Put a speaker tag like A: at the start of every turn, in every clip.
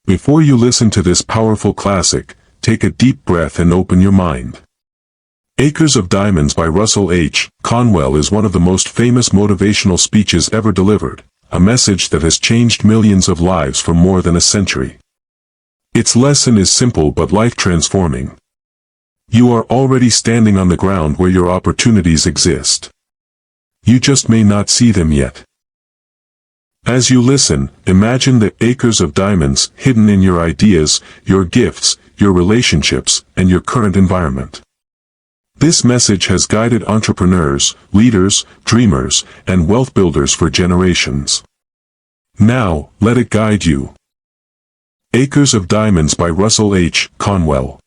A: Before you listen to this powerful classic, take a deep breath and open your mind. Acres of Diamonds by Russell H. Conwell is one of the most famous motivational speeches ever delivered, a message that has changed millions of lives for more than a century. Its lesson is simple but life-transforming. You are already standing on the ground where your opportunities exist. You just may not see them yet. As you listen, imagine the acres of diamonds hidden in your ideas, your gifts, your relationships, and your current environment. This message has guided entrepreneurs, leaders, dreamers, and wealth builders for generations. Now, let it guide you. Acres of Diamonds by Russell H. Conwell.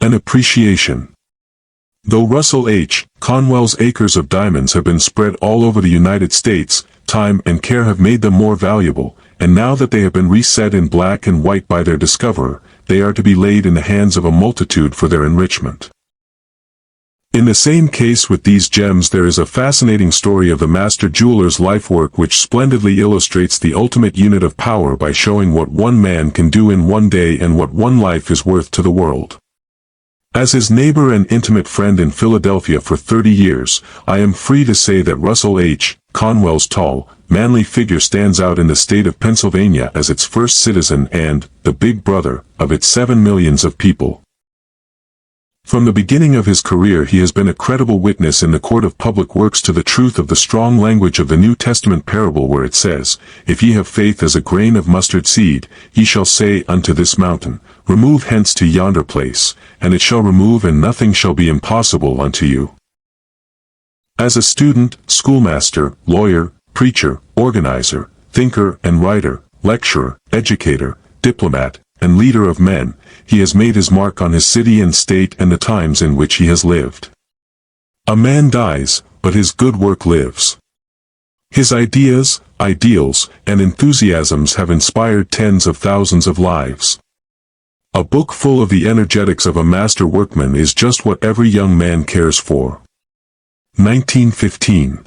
A: An appreciation. Though Russell H. Conwell's acres of diamonds have been spread all over the United States, time and care have made them more valuable, and now that they have been reset in black and white by their discoverer, they are to be laid in the hands of a multitude for their enrichment. In the same case with these gems, there is a fascinating story of the master jeweler's lifework which splendidly illustrates the ultimate unit of power by showing what one man can do in one day and what one life is worth to the world. As his neighbor and intimate friend in Philadelphia for 30 years, I am free to say that Russell H. Conwell's tall, manly figure stands out in the state of Pennsylvania as its first citizen and the big brother of its 7 millions of people. From the beginning of his career he has been a credible witness in the court of public works to the truth of the strong language of the New Testament parable where it says, "If ye have faith as a grain of mustard seed, ye shall say unto this mountain, Remove hence to yonder place, and it shall remove, and nothing shall be impossible unto you." As a student, schoolmaster, lawyer, preacher, organizer, thinker and writer, lecturer, educator, diplomat, and leader of men, he has made his mark on his city and state and the times in which he has lived. A man dies, but his good work lives. His ideas, ideals, and enthusiasms have inspired tens of thousands of lives. A book full of the energetics of a master workman is just what every young man cares for. 1915.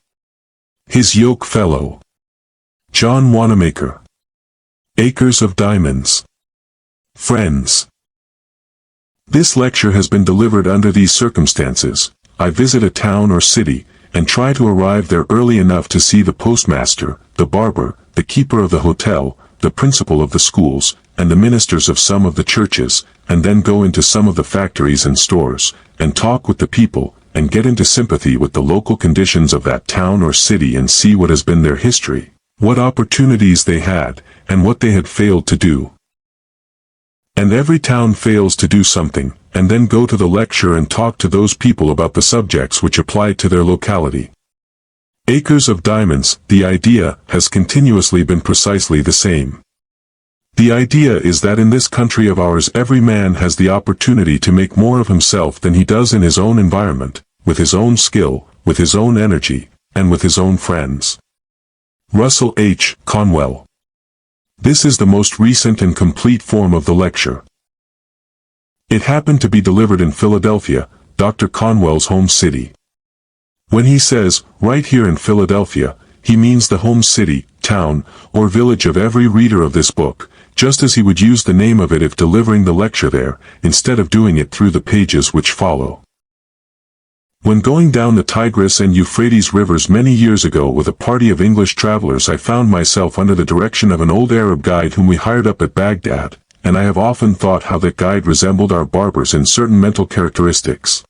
A: His Yoke Fellow. John Wanamaker. Acres of Diamonds. Friends. This lecture has been delivered under these circumstances. I visit a town or city, and try to arrive there early enough to see the postmaster, the barber, the keeper of the hotel, the principal of the schools, and the ministers of some of the churches, and then go into some of the factories and stores, and talk with the people, and get into sympathy with the local conditions of that town or city and see what has been their history, what opportunities they had, and what they had failed to do. And every town fails to do something, and then go to the lecture and talk to those people about the subjects which apply to their locality. Acres of Diamonds, the idea, has continuously been precisely the same. The idea is that in this country of ours every man has the opportunity to make more of himself than he does in his own environment, with his own skill, with his own energy, and with his own friends. Russell H. Conwell. This is the most recent and complete form of the lecture. It happened to be delivered in Philadelphia, Dr. Conwell's home city. When he says, right here in Philadelphia, he means the home city, town, or village of every reader of this book, just as he would use the name of it if delivering the lecture there, instead of doing it through the pages which follow. When going down the Tigris and Euphrates rivers many years ago with a party of English travelers, I found myself under the direction of an old Arab guide whom we hired up at Baghdad, and I have often thought how that guide resembled our barbers in certain mental characteristics.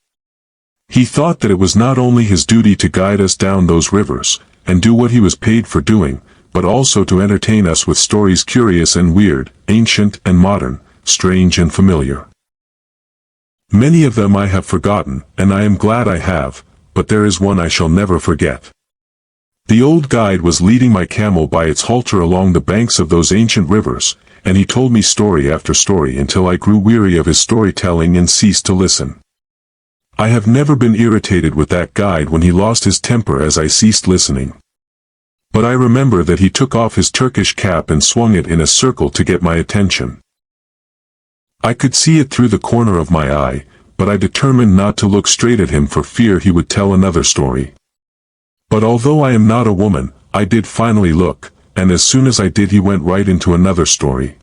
A: He thought that it was not only his duty to guide us down those rivers, and do what he was paid for doing, but also to entertain us with stories curious and weird, ancient and modern, strange and familiar. Many of them I have forgotten, and I am glad I have, but there is one I shall never forget. The old guide was leading my camel by its halter along the banks of those ancient rivers, and he told me story after story until I grew weary of his storytelling and ceased to listen. I have never been irritated with that guide when he lost his temper as I ceased listening. But I remember that he took off his Turkish cap and swung it in a circle to get my attention. I could see it through the corner of my eye, but I determined not to look straight at him for fear he would tell another story. But although I am not a woman, I did finally look, and as soon as I did he went right into another story.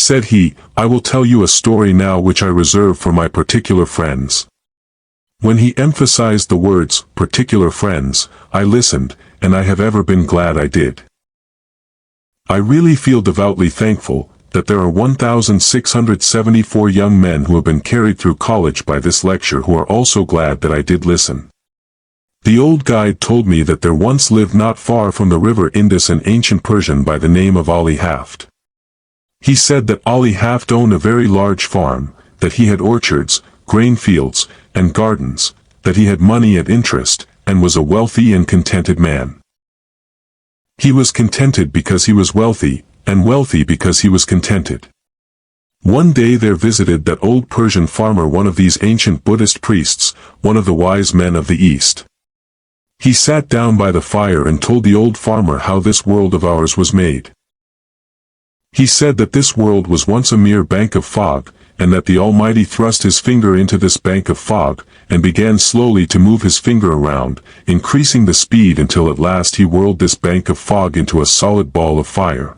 A: Said he, I will tell you a story now which I reserve for my particular friends. When he emphasized the words, particular friends, I listened, and I have ever been glad I did. I really feel devoutly thankful that there are 1,674 young men who have been carried through college by this lecture who are also glad that I did listen. The old guide told me that there once lived not far from the river Indus an ancient Persian by the name of Ali Haft. He said that Ali Haft owned a very large farm, that he had orchards, grain fields, and gardens, that he had money at interest, and was a wealthy and contented man. He was contented because he was wealthy, and wealthy because he was contented. One day there visited that old Persian farmer one of these ancient Buddhist priests, one of the wise men of the East. He sat down by the fire and told the old farmer how this world of ours was made. He said that this world was once a mere bank of fog, and that the Almighty thrust his finger into this bank of fog, and began slowly to move his finger around, increasing the speed until at last he whirled this bank of fog into a solid ball of fire.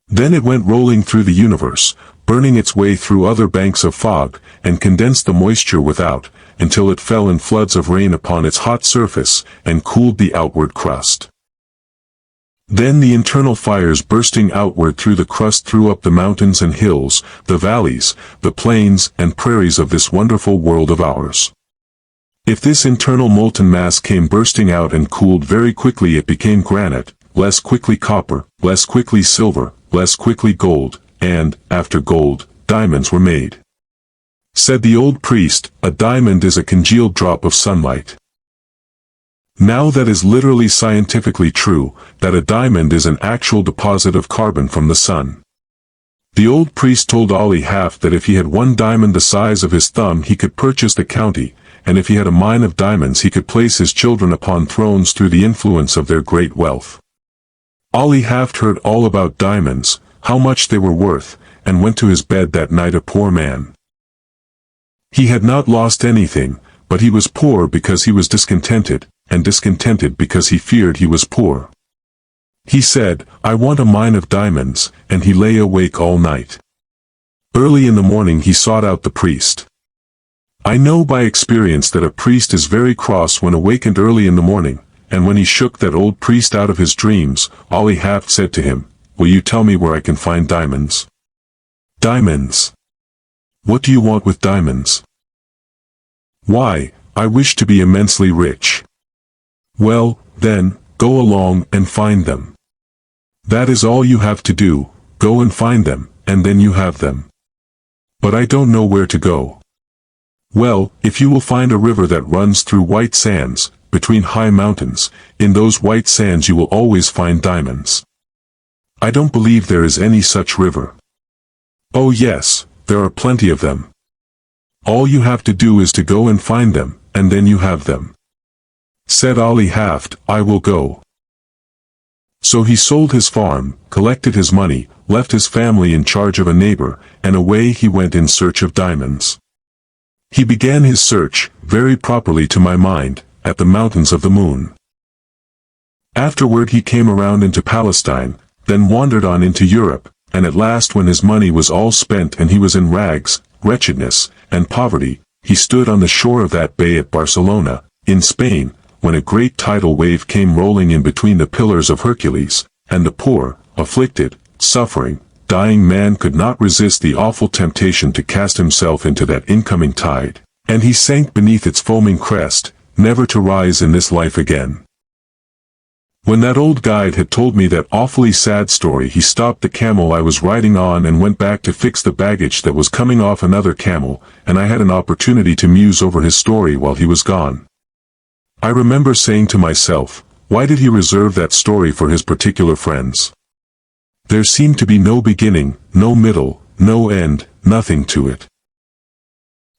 A: Then it went rolling through the universe, burning its way through other banks of fog, and condensed the moisture without, until it fell in floods of rain upon its hot surface, and cooled the outward crust. Then the internal fires bursting outward through the crust threw up the mountains and hills, the valleys, the plains and prairies of this wonderful world of ours. If this internal molten mass came bursting out and cooled very quickly, it became granite, less quickly copper, less quickly silver, less quickly gold, and, after gold, diamonds were made. Said the old priest, a diamond is a congealed drop of sunlight. Now that is literally scientifically true, that a diamond is an actual deposit of carbon from the sun. The old priest told Ali Haft that if he had one diamond the size of his thumb he could purchase the county, and if he had a mine of diamonds he could place his children upon thrones through the influence of their great wealth. Ali Haft heard all about diamonds, how much they were worth, and went to his bed that night a poor man. He had not lost anything, but he was poor because he was discontented, and discontented because he feared he was poor. He said, I want a mine of diamonds, and he lay awake all night. Early in the morning he sought out the priest. I know by experience that a priest is very cross when awakened early in the morning, and when he shook that old priest out of his dreams, Ali Haft said to him, Will you tell me where I can find diamonds? Diamonds. What do you want with diamonds? Why, I wish to be immensely rich. Well, then, go along and find them. That is all you have to do, go and find them, and then you have them. But I don't know where to go. Well, if you will find a river that runs through white sands, between high mountains, in those white sands you will always find diamonds. I don't believe there is any such river. Oh yes, there are plenty of them. All you have to do is to go and find them, and then you have them. Said Ali Haft, I will go. So he sold his farm, collected his money, left his family in charge of a neighbor, and away he went in search of diamonds. He began his search, very properly to my mind, at the mountains of the moon. Afterward he came around into Palestine, then wandered on into Europe, and at last when his money was all spent and he was in rags, wretchedness, and poverty, he stood on the shore of that bay at Barcelona, in Spain, when a great tidal wave came rolling in between the pillars of Hercules, and the poor, afflicted, suffering, dying man could not resist the awful temptation to cast himself into that incoming tide, and he sank beneath its foaming crest, never to rise in this life again. When that old guide had told me that awfully sad story, he stopped the camel I was riding on and went back to fix the baggage that was coming off another camel, and I had an opportunity to muse over his story while he was gone. I remember saying to myself, why did he reserve that story for his particular friends? There seemed to be no beginning, no middle, no end, nothing to it.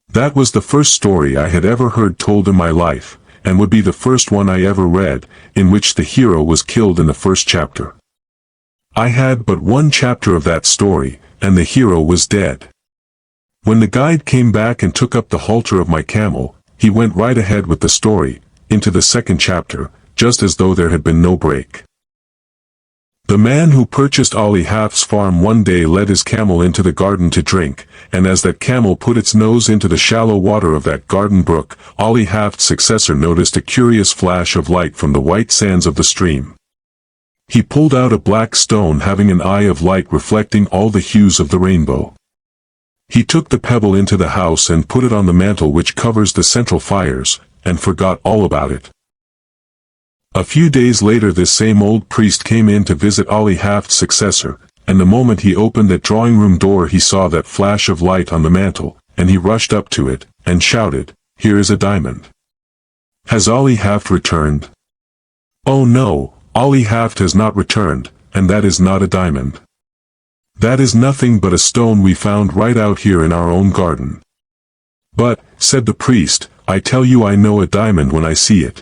A: That was the first story I had ever heard told in my life, and would be the first one I ever read, in which the hero was killed in the first chapter. I had but one chapter of that story, and the hero was dead. When the guide came back and took up the halter of my camel, he went right ahead with the story, into the second chapter, just as though there had been no break. The man who purchased Ollie Haft's farm one day led his camel into the garden to drink, and as that camel put its nose into the shallow water of that garden brook, Ollie Haft's successor noticed a curious flash of light from the white sands of the stream. He pulled out a black stone having an eye of light reflecting all the hues of the rainbow. He took the pebble into the house and put it on the mantle which covers the central fires, and forgot all about it. A few days later this same old priest came in to visit Ollie Haft's successor, and the moment he opened that drawing-room door he saw that flash of light on the mantle, and he rushed up to it, and shouted, "Here is a diamond." "Has Ollie Haft returned?" "Oh no, Ollie Haft has not returned, and that is not a diamond. That is nothing but a stone we found right out here in our own garden." "But," said the priest, "I tell you I know a diamond when I see it.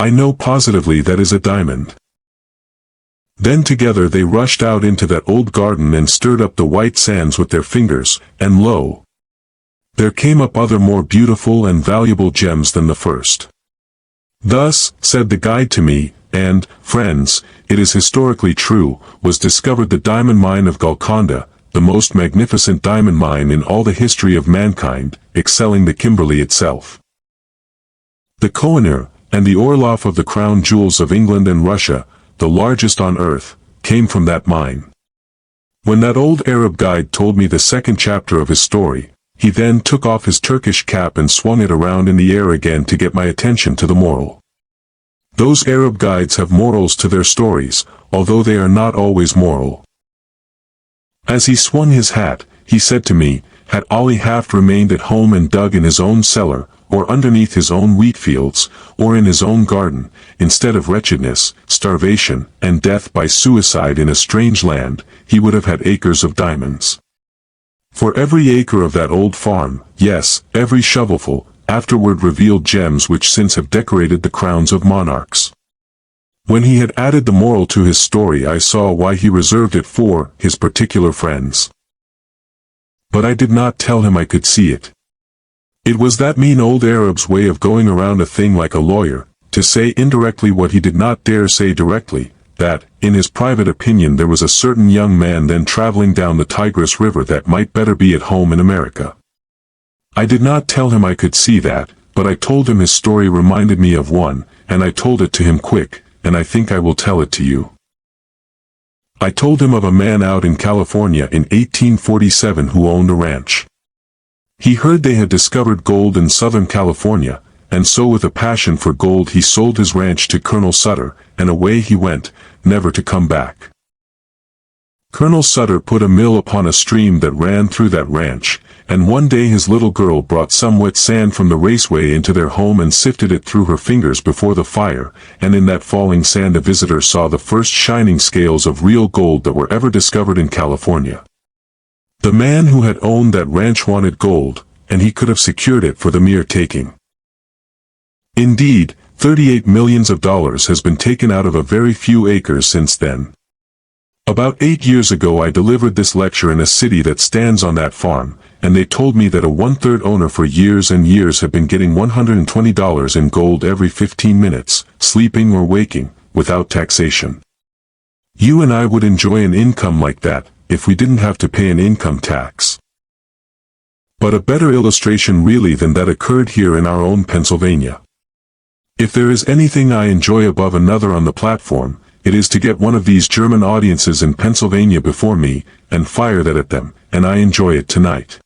A: I know positively that is a diamond." Then together they rushed out into that old garden and stirred up the white sands with their fingers, and lo! there came up other more beautiful and valuable gems than the first. "Thus," said the guide to me, "and, friends, it is historically true, was discovered the diamond mine of Golconda, the most magnificent diamond mine in all the history of mankind, excelling the Kimberley itself. The Kohinoor, and the Orloff of the crown jewels of England and Russia, the largest on earth, came from that mine." When that old Arab guide told me the second chapter of his story, he then took off his Turkish cap and swung it around in the air again to get my attention to the moral. Those Arab guides have morals to their stories, although they are not always moral. As he swung his hat, he said to me, had Ollie Haft remained at home and dug in his own cellar, or underneath his own wheat fields, or in his own garden, instead of wretchedness, starvation, and death by suicide in a strange land, he would have had acres of diamonds. For every acre of that old farm, yes, every shovelful, afterward revealed gems which since have decorated the crowns of monarchs. When he had added the moral to his story I saw why he reserved it for his particular friends. But I did not tell him I could see it. It was that mean old Arab's way of going around a thing like a lawyer, to say indirectly what he did not dare say directly, that, in his private opinion there was a certain young man then traveling down the Tigris River that might better be at home in America. I did not tell him I could see that, but I told him his story reminded me of one, and I told it to him quick, and I think I will tell it to you. I told him of a man out in California in 1847 who owned a ranch. He heard they had discovered gold in Southern California, and so with a passion for gold he sold his ranch to Colonel Sutter, and away he went, never to come back. Colonel Sutter put a mill upon a stream that ran through that ranch, and one day his little girl brought some wet sand from the raceway into their home and sifted it through her fingers before the fire, and in that falling sand a visitor saw the first shining scales of real gold that were ever discovered in California. The man who had owned that ranch wanted gold, and he could have secured it for the mere taking. Indeed, $38 million has been taken out of a very few acres since then. About 8 years ago I delivered this lecture in a city that stands on that farm, and they told me that a one-third owner for years and years had been getting $120 in gold every 15 minutes, sleeping or waking, without taxation. You and I would enjoy an income like that, if we didn't have to pay an income tax. But a better illustration really than that occurred here in our own Pennsylvania. If there is anything I enjoy above another on the platform, it is to get one of these German audiences in Pennsylvania before me, and fire that at them, and I enjoy it tonight.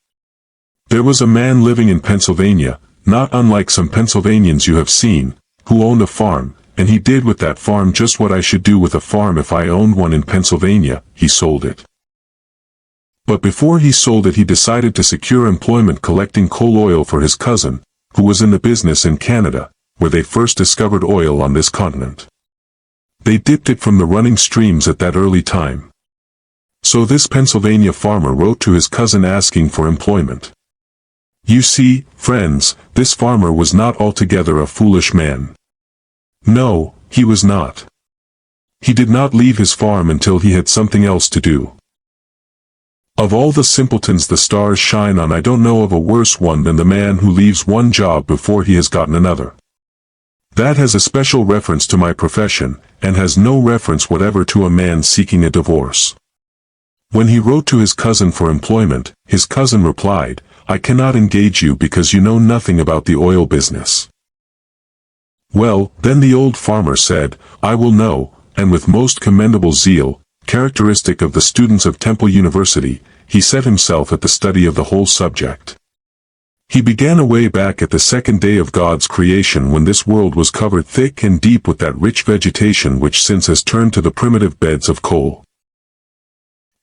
A: There was a man living in Pennsylvania, not unlike some Pennsylvanians you have seen, who owned a farm, and he did with that farm just what I should do with a farm if I owned one in Pennsylvania, he sold it. But before he sold it he decided to secure employment collecting coal oil for his cousin, who was in the business in Canada, where they first discovered oil on this continent. They dipped it from the running streams at that early time. So this Pennsylvania farmer wrote to his cousin asking for employment. You see, friends, this farmer was not altogether a foolish man. No, he was not. He did not leave his farm until he had something else to do. Of all the simpletons the stars shine on, I don't know of a worse one than the man who leaves one job before he has gotten another. That has a special reference to my profession, and has no reference whatever to a man seeking a divorce. When he wrote to his cousin for employment, his cousin replied, "I cannot engage you because you know nothing about the oil business." Well, then the old farmer said, "I will know," and with most commendable zeal, characteristic of the students of Temple University, he set himself at the study of the whole subject. He began away back at the second day of God's creation when this world was covered thick and deep with that rich vegetation which since has turned to the primitive beds of coal.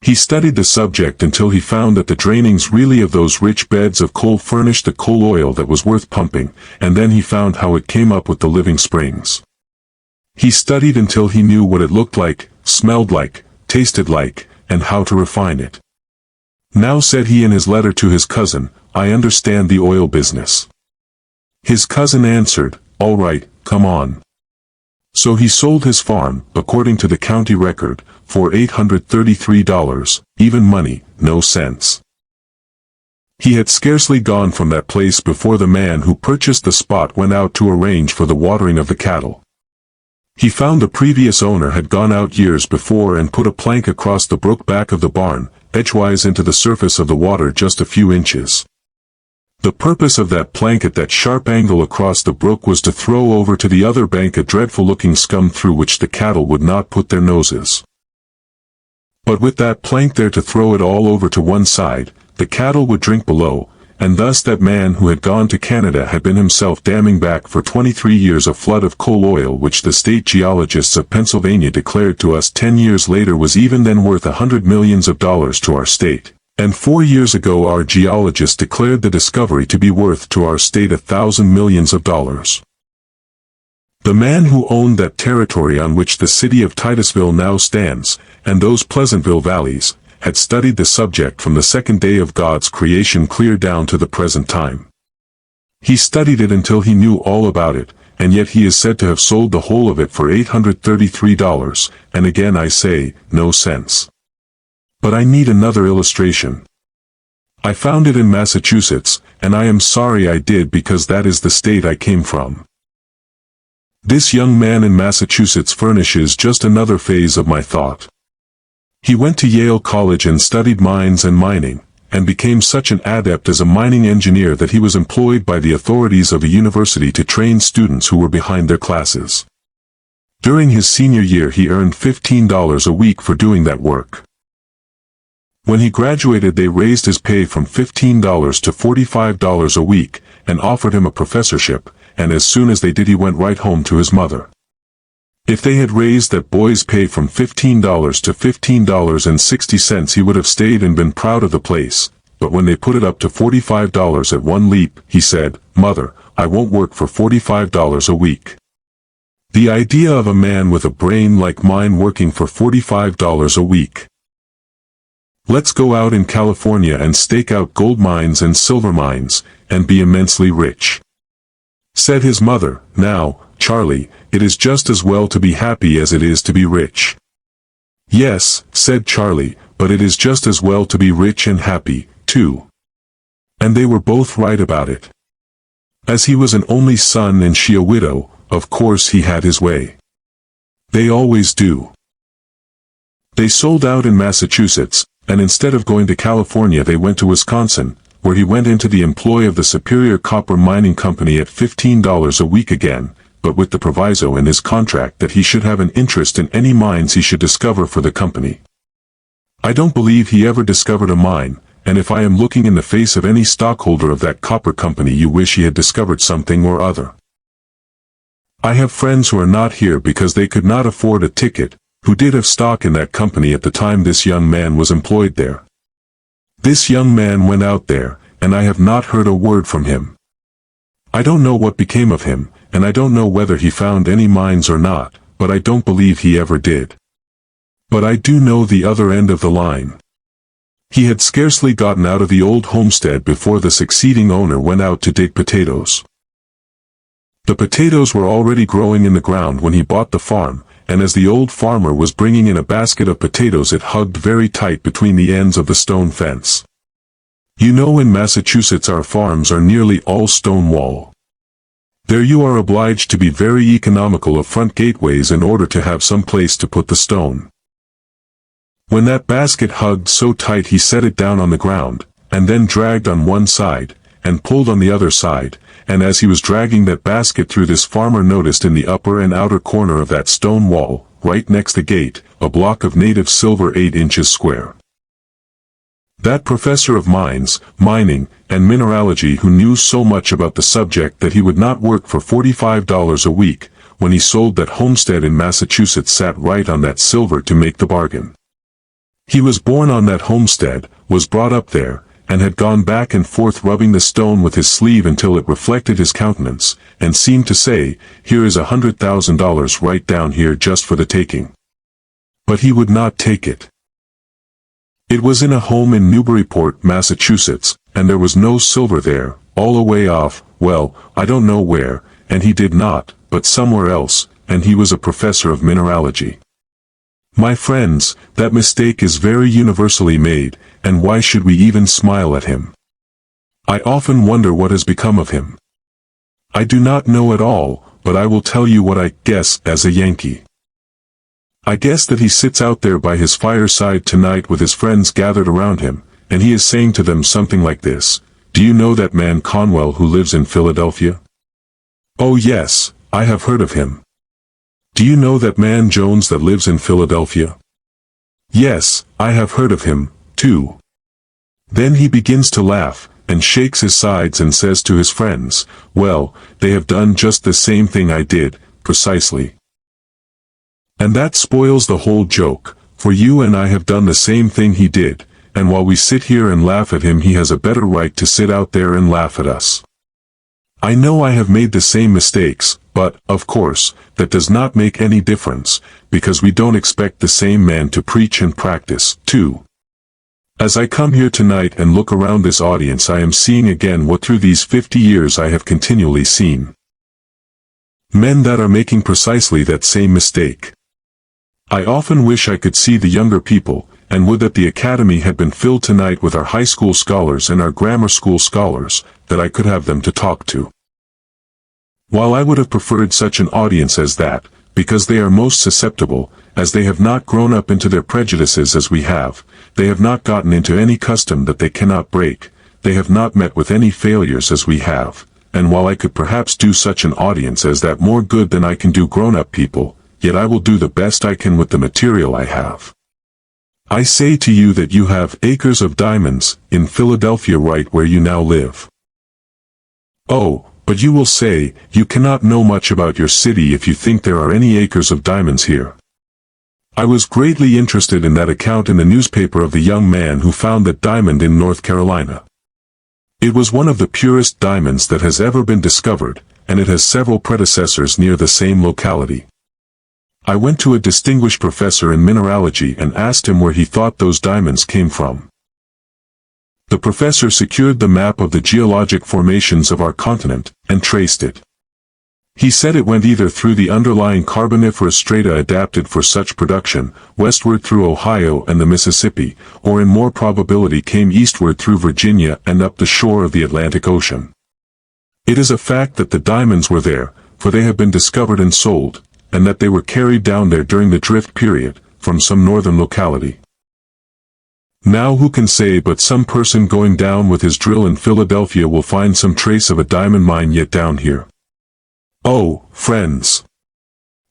A: He studied the subject until he found that the drainings really of those rich beds of coal furnished the coal oil that was worth pumping, and then he found how it came up with the living springs. He studied until he knew what it looked like, smelled like, tasted like, and how to refine it. Now, said he in his letter to his cousin, "I understand the oil business." His cousin answered, "All right, come on." So he sold his farm, according to the county record, for $833, even money, no cents. He had scarcely gone from that place before the man who purchased the spot went out to arrange for the watering of the cattle. He found the previous owner had gone out years before and put a plank across the brook back of the barn, edgewise into the surface of the water just a few inches. The purpose of that plank at that sharp angle across the brook was to throw over to the other bank a dreadful-looking scum through which the cattle would not put their noses. But with that plank there to throw it all over to one side, the cattle would drink below, and thus that man who had gone to Canada had been himself damming back for 23 years a flood of coal oil which the state geologists of Pennsylvania declared to us 10 years later was even then worth $100 million to our state. And 4 years ago our geologists declared the discovery to be worth to our state $1,000 million. The man who owned that territory on which the city of Titusville now stands, and those Pleasantville valleys, had studied the subject from the second day of God's creation clear down to the present time. He studied it until he knew all about it, and yet he is said to have sold the whole of it for $833, and again I say, no sense. But I need another illustration. I found it in Massachusetts, and I am sorry I did because that is the state I came from. This young man in Massachusetts furnishes just another phase of my thought. He went to Yale College and studied mines and mining, and became such an adept as a mining engineer that he was employed by the authorities of a university to train students who were behind their classes. During his senior year he earned $15 a week for doing that work. When he graduated they raised his pay from $15 to $45 a week, and offered him a professorship, and as soon as they did he went right home to his mother. If they had raised that boy's pay from $15 to $15.60 he would have stayed and been proud of the place, but when they put it up to $45 at one leap, he said, "Mother, I won't work for $45 a week." The idea of a man with a brain like mine working for $45 a week. Let's go out in California and stake out gold mines and silver mines, and be immensely rich. Said his mother, "Now, Charlie, it is just as well to be happy as it is to be rich." "Yes," said Charlie, "but it is just as well to be rich and happy, too." And they were both right about it. As he was an only son and she a widow, of course he had his way. They always do. They sold out in Massachusetts, and instead of going to California they went to Wisconsin, where he went into the employ of the Superior Copper Mining Company at $15 a week again, but with the proviso in his contract that he should have an interest in any mines he should discover for the company. I don't believe he ever discovered a mine, and if I am looking in the face of any stockholder of that copper company you wish he had discovered something or other. I have friends who are not here because they could not afford a ticket, who did have stock in that company at the time this young man was employed there. This young man went out there, and I have not heard a word from him. I don't know what became of him, and I don't know whether he found any mines or not, but I don't believe he ever did. But I do know the other end of the line. He had scarcely gotten out of the old homestead before the succeeding owner went out to dig potatoes. The potatoes were already growing in the ground when he bought the farm, and as the old farmer was bringing in a basket of potatoes it hugged very tight between the ends of the stone fence. You know in Massachusetts our farms are nearly all stone wall. There you are obliged to be very economical of front gateways in order to have some place to put the stone. When that basket hugged so tight he set it down on the ground, and then dragged on one side, and pulled on the other side, and as he was dragging that basket through, this farmer noticed in the upper and outer corner of that stone wall, right next the gate, a block of native silver 8 inches square. That professor of mines, mining, and mineralogy, who knew so much about the subject that he would not work for $45 a week, when he sold that homestead in Massachusetts, sat right on that silver to make the bargain. He was born on that homestead, was brought up there, and had gone back and forth rubbing the stone with his sleeve until it reflected his countenance, and seemed to say, "Here is $100,000 right down here just for the taking." But he would not take it. It was in a home in Newburyport, Massachusetts, and there was no silver there, all a way off, well, I don't know where, and he did not, but somewhere else, and he was a professor of mineralogy. My friends, that mistake is very universally made, and why should we even smile at him? I often wonder what has become of him. I do not know at all, but I will tell you what I guess as a Yankee. I guess that he sits out there by his fireside tonight with his friends gathered around him, and he is saying to them something like this: "Do you know that man Conwell who lives in Philadelphia? Oh yes, I have heard of him. Do you know that man Jones that lives in Philadelphia? Yes, I have heard of him, too." Then he begins to laugh, and shakes his sides and says to his friends, "Well, they have done just the same thing I did, precisely. And that spoils the whole joke, for you and I have done the same thing he did, and while we sit here and laugh at him, he has a better right to sit out there and laugh at us. I know I have made the same mistakes, but, of course, that does not make any difference, because we don't expect the same man to preach and practice, too. As I come here tonight and look around this audience, I am seeing again what through these 50 years I have continually seen. Men that are making precisely that same mistake. I often wish I could see the younger people, and would that the academy had been filled tonight with our high school scholars and our grammar school scholars, that I could have them to talk to. While I would have preferred such an audience as that, because they are most susceptible, as they have not grown up into their prejudices as we have, they have not gotten into any custom that they cannot break, they have not met with any failures as we have, and while I could perhaps do such an audience as that more good than I can do grown-up people, yet I will do the best I can with the material I have. I say to you that you have acres of diamonds in Philadelphia right where you now live. Oh, but you will say, you cannot know much about your city if you think there are any acres of diamonds here. I was greatly interested in that account in the newspaper of the young man who found that diamond in North Carolina. It was one of the purest diamonds that has ever been discovered, and it has several predecessors near the same locality. I went to a distinguished professor in mineralogy and asked him where he thought those diamonds came from. The professor secured the map of the geologic formations of our continent, and traced it. He said it went either through the underlying Carboniferous strata adapted for such production, westward through Ohio and the Mississippi, or in more probability came eastward through Virginia and up the shore of the Atlantic Ocean. It is a fact that the diamonds were there, for they have been discovered and sold, and that they were carried down there during the drift period, from some northern locality. Now who can say but some person going down with his drill in Philadelphia will find some trace of a diamond mine yet down here? Oh, friends!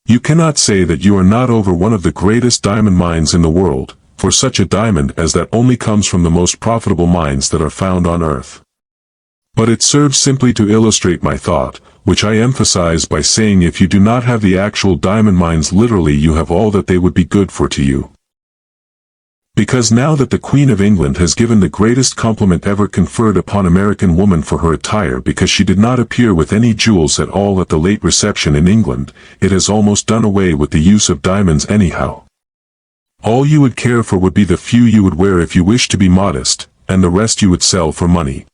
A: You cannot say that you are not over one of the greatest diamond mines in the world, for such a diamond as that only comes from the most profitable mines that are found on earth. But it serves simply to illustrate my thought, which I emphasize by saying if you do not have the actual diamond mines literally, you have all that they would be good for to you. Because now that the Queen of England has given the greatest compliment ever conferred upon American woman for her attire because she did not appear with any jewels at all at the late reception in England, it has almost done away with the use of diamonds anyhow. All you would care for would be the few you would wear if you wished to be modest, and the rest you would sell for money.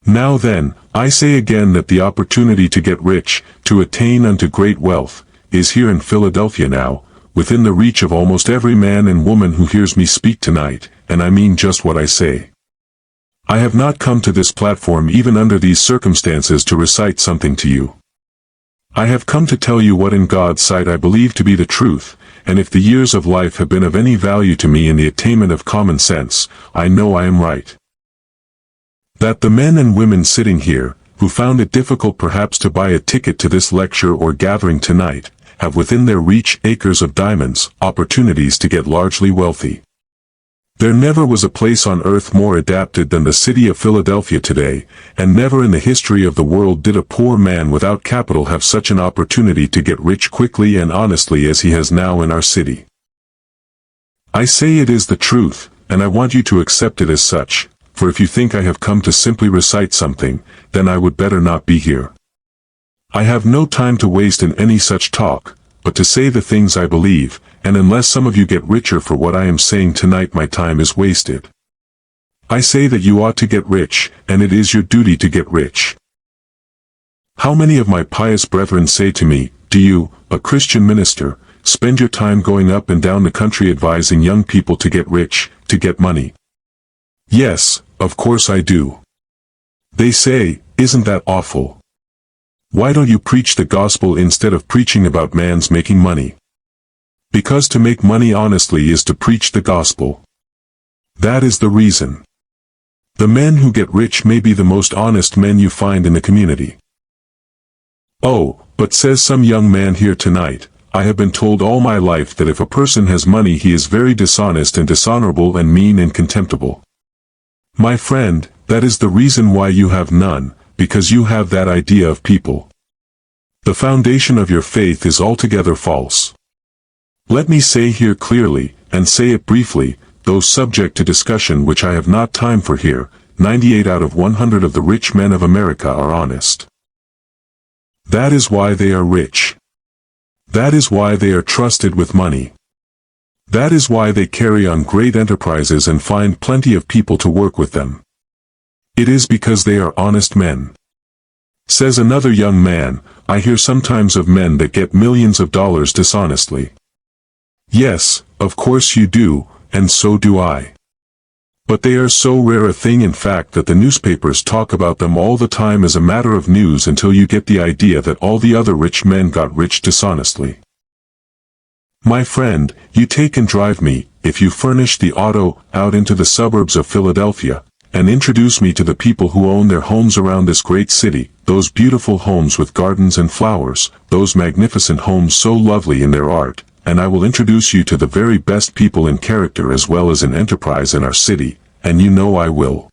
A: Now then, I say again that the opportunity to get rich, to attain unto great wealth, is here in Philadelphia now, within the reach of almost every man and woman who hears me speak tonight, and I mean just what I say. I have not come to this platform even under these circumstances to recite something to you. I have come to tell you what in God's sight I believe to be the truth, and if the years of life have been of any value to me in the attainment of common sense, I know I am right. That the men and women sitting here, who found it difficult perhaps to buy a ticket to this lecture or gathering tonight, have within their reach acres of diamonds, opportunities to get largely wealthy. There never was a place on earth more adapted than the city of Philadelphia today, and never in the history of the world did a poor man without capital have such an opportunity to get rich quickly and honestly as he has now in our city. I say it is the truth, and I want you to accept it as such, for if you think I have come to simply recite something, then I would better not be here. I have no time to waste in any such talk, but to say the things I believe, and unless some of you get richer for what I am saying tonight, my time is wasted. I say that you ought to get rich, and it is your duty to get rich. How many of my pious brethren say to me, "Do you, a Christian minister, spend your time going up and down the country advising young people to get rich, to get money?" Yes, of course I do. They say, "Isn't that awful? Why don't you preach the gospel instead of preaching about man's making money?" Because to make money honestly is to preach the gospel. That is the reason. The men who get rich may be the most honest men you find in the community. Oh, but says some young man here tonight, I have been told all my life that if a person has money he is very dishonest and dishonorable and mean and contemptible. My friend, that is the reason why you have none, because you have that idea of people. The foundation of your faith is altogether false. Let me say here clearly, and say it briefly, though subject to discussion which I have not time for here, 98 out of 100 of the rich men of America are honest. That is why they are rich. That is why they are trusted with money. That is why they carry on great enterprises and find plenty of people to work with them. It is because they are honest men. Says another young man, I hear sometimes of men that get millions of dollars dishonestly. Yes, of course you do, and so do I. But they are so rare a thing in fact that the newspapers talk about them all the time as a matter of news until you get the idea that all the other rich men got rich dishonestly. My friend, you take and drive me, if you furnish the auto, out into the suburbs of Philadelphia, and introduce me to the people who own their homes around this great city, those beautiful homes with gardens and flowers, those magnificent homes so lovely in their art, and I will introduce you to the very best people in character as well as in enterprise in our city, and you know I will.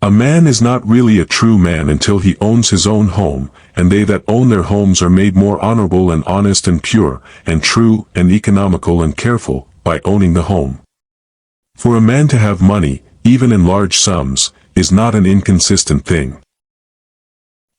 A: A man is not really a true man until he owns his own home, and they that own their homes are made more honorable and honest and pure, and true and economical and careful, by owning the home. For a man to have money, even in large sums, is not an inconsistent thing.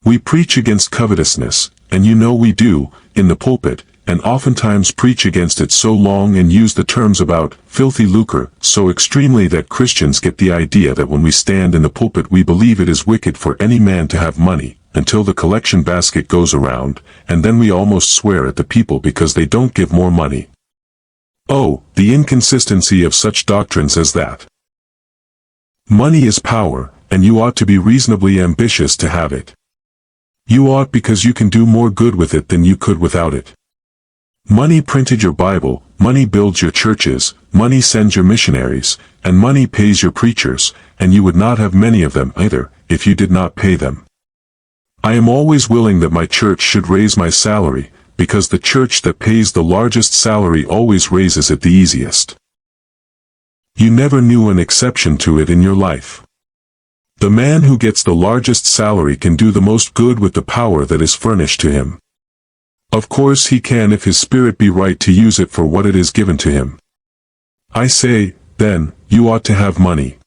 A: We preach against covetousness, and you know we do, in the pulpit, and oftentimes preach against it so long and use the terms about filthy lucre so extremely that Christians get the idea that when we stand in the pulpit we believe it is wicked for any man to have money, until the collection basket goes around, and then we almost swear at the people because they don't give more money. Oh, the inconsistency of such doctrines as that. Money is power, and you ought to be reasonably ambitious to have it. You ought because you can do more good with it than you could without it. Money printed your Bible, money builds your churches, money sends your missionaries, and money pays your preachers, and you would not have many of them either, if you did not pay them. I am always willing that my church should raise my salary, because the church that pays the largest salary always raises it the easiest. You never knew an exception to it in your life. The man who gets the largest salary can do the most good with the power that is furnished to him. Of course he can if his spirit be right to use it for what it is given to him. I say, then, you ought to have money.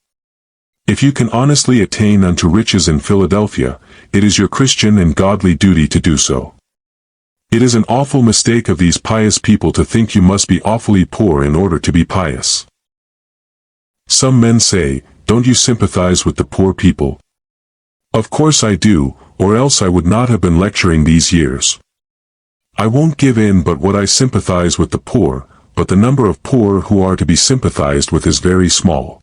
A: If you can honestly attain unto riches in Philadelphia, it is your Christian and godly duty to do so. It is an awful mistake of these pious people to think you must be awfully poor in order to be pious. Some men say, don't you sympathize with the poor people? Of course I do, or else I would not have been lecturing these years. I won't give in but what I sympathize with the poor, but the number of poor who are to be sympathized with is very small.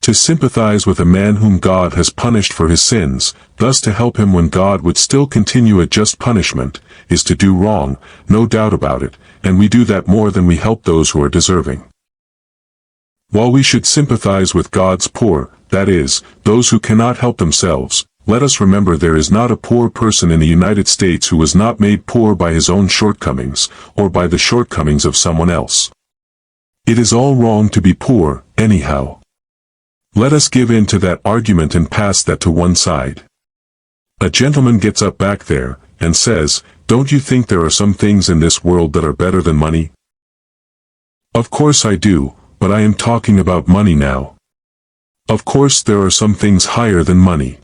A: To sympathize with a man whom God has punished for his sins, thus to help him when God would still continue a just punishment, is to do wrong, no doubt about it, and we do that more than we help those who are deserving. While we should sympathize with God's poor, that is, those who cannot help themselves, let us remember there is not a poor person in the United States who was not made poor by his own shortcomings, or by the shortcomings of someone else. It is all wrong to be poor, anyhow. Let us give in to that argument and pass that to one side. A gentleman gets up back there, and says, "Don't you think there are some things in this world that are better than money?" Of course I do, but I am talking about money now. Of course there are some things higher than money.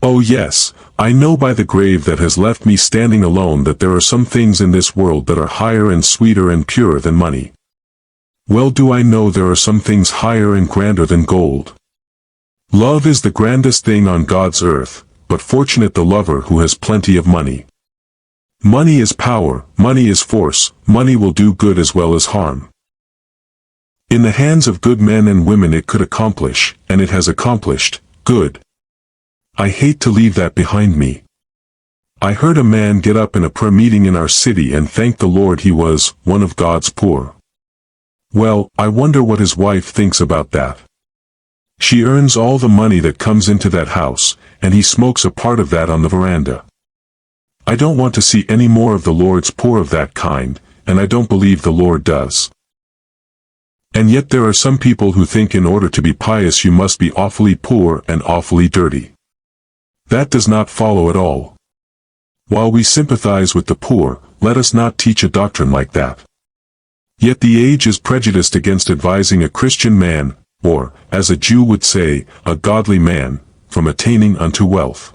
A: Oh yes, I know by the grave that has left me standing alone that there are some things in this world that are higher and sweeter and purer than money. Well do I know there are some things higher and grander than gold. Love is the grandest thing on God's earth, but fortunate the lover who has plenty of money. Money is power, money is force, money will do good as well as harm. In the hands of good men and women it could accomplish, and it has accomplished, good. I hate to leave that behind me. I heard a man get up in a prayer meeting in our city and thank the Lord he was one of God's poor. Well, I wonder what his wife thinks about that. She earns all the money that comes into that house, and he smokes a part of that on the veranda. I don't want to see any more of the Lord's poor of that kind, and I don't believe the Lord does. And yet there are some people who think in order to be pious you must be awfully poor and awfully dirty. That does not follow at all. While we sympathize with the poor, let us not teach a doctrine like that. Yet the age is prejudiced against advising a Christian man, or, as a Jew would say, a godly man, from attaining unto wealth.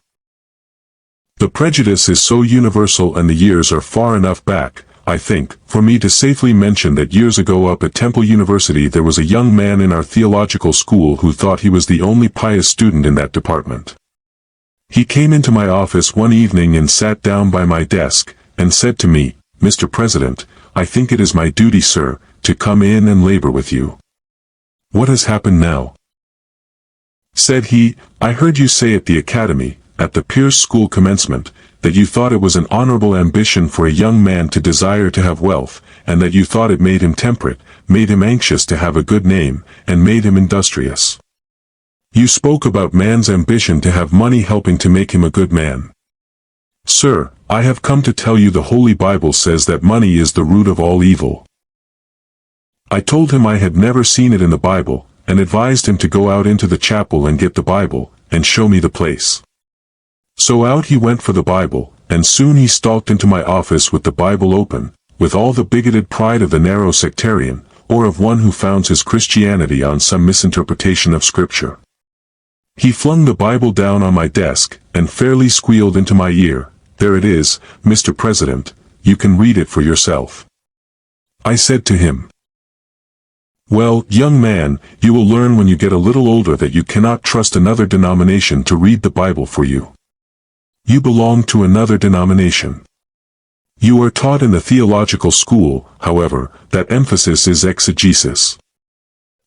A: The prejudice is so universal and the years are far enough back, I think, for me to safely mention that years ago up at Temple University there was a young man in our theological school who thought he was the only pious student in that department. He came into my office one evening and sat down by my desk, and said to me, "Mr. President, I think it is my duty, sir, to come in and labor with you." "What has happened now?" said he. "I heard you say at the academy, at the Pierce School commencement, that you thought it was an honorable ambition for a young man to desire to have wealth, and that you thought it made him temperate, made him anxious to have a good name, and made him industrious. You spoke about man's ambition to have money helping to make him a good man. Sir, I have come to tell you the Holy Bible says that money is the root of all evil." I told him I had never seen it in the Bible, and advised him to go out into the chapel and get the Bible, and show me the place. So out he went for the Bible, and soon he stalked into my office with the Bible open, with all the bigoted pride of the narrow sectarian, or of one who founds his Christianity on some misinterpretation of Scripture. He flung the Bible down on my desk, and fairly squealed into my ear, "There it is, Mr. President, you can read it for yourself." I said to him, "Well, young man, you will learn when you get a little older that you cannot trust another denomination to read the Bible for you. You belong to another denomination. You are taught in the theological school, however, that emphasis is exegesis.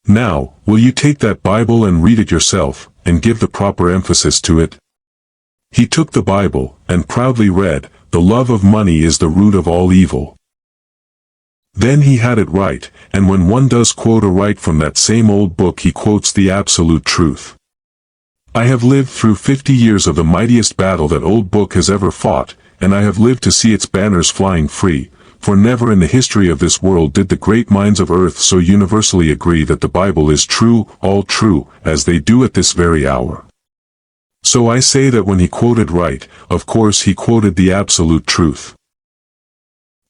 A: Now, will you take that Bible and read it yourself, and give the proper emphasis to it?" He took the Bible, and proudly read, "The love of money is the root of all evil." Then he had it right, and when one does quote aright from that same old book he quotes the absolute truth. I have lived through 50 years of the mightiest battle that old book has ever fought, and I have lived to see its banners flying free, for never in the history of this world did the great minds of earth so universally agree that the Bible is true, all true, as they do at this very hour. So I say that when he quoted right, of course he quoted the absolute truth.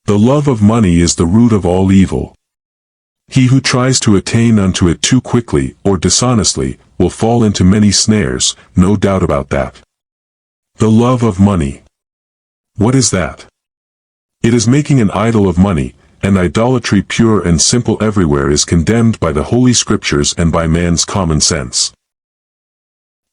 A: The love of money is the root of all evil. He who tries to attain unto it too quickly, or dishonestly, will fall into many snares, no doubt about that. The love of money. What is that? It is making an idol of money, and idolatry pure and simple everywhere is condemned by the Holy Scriptures and by man's common sense.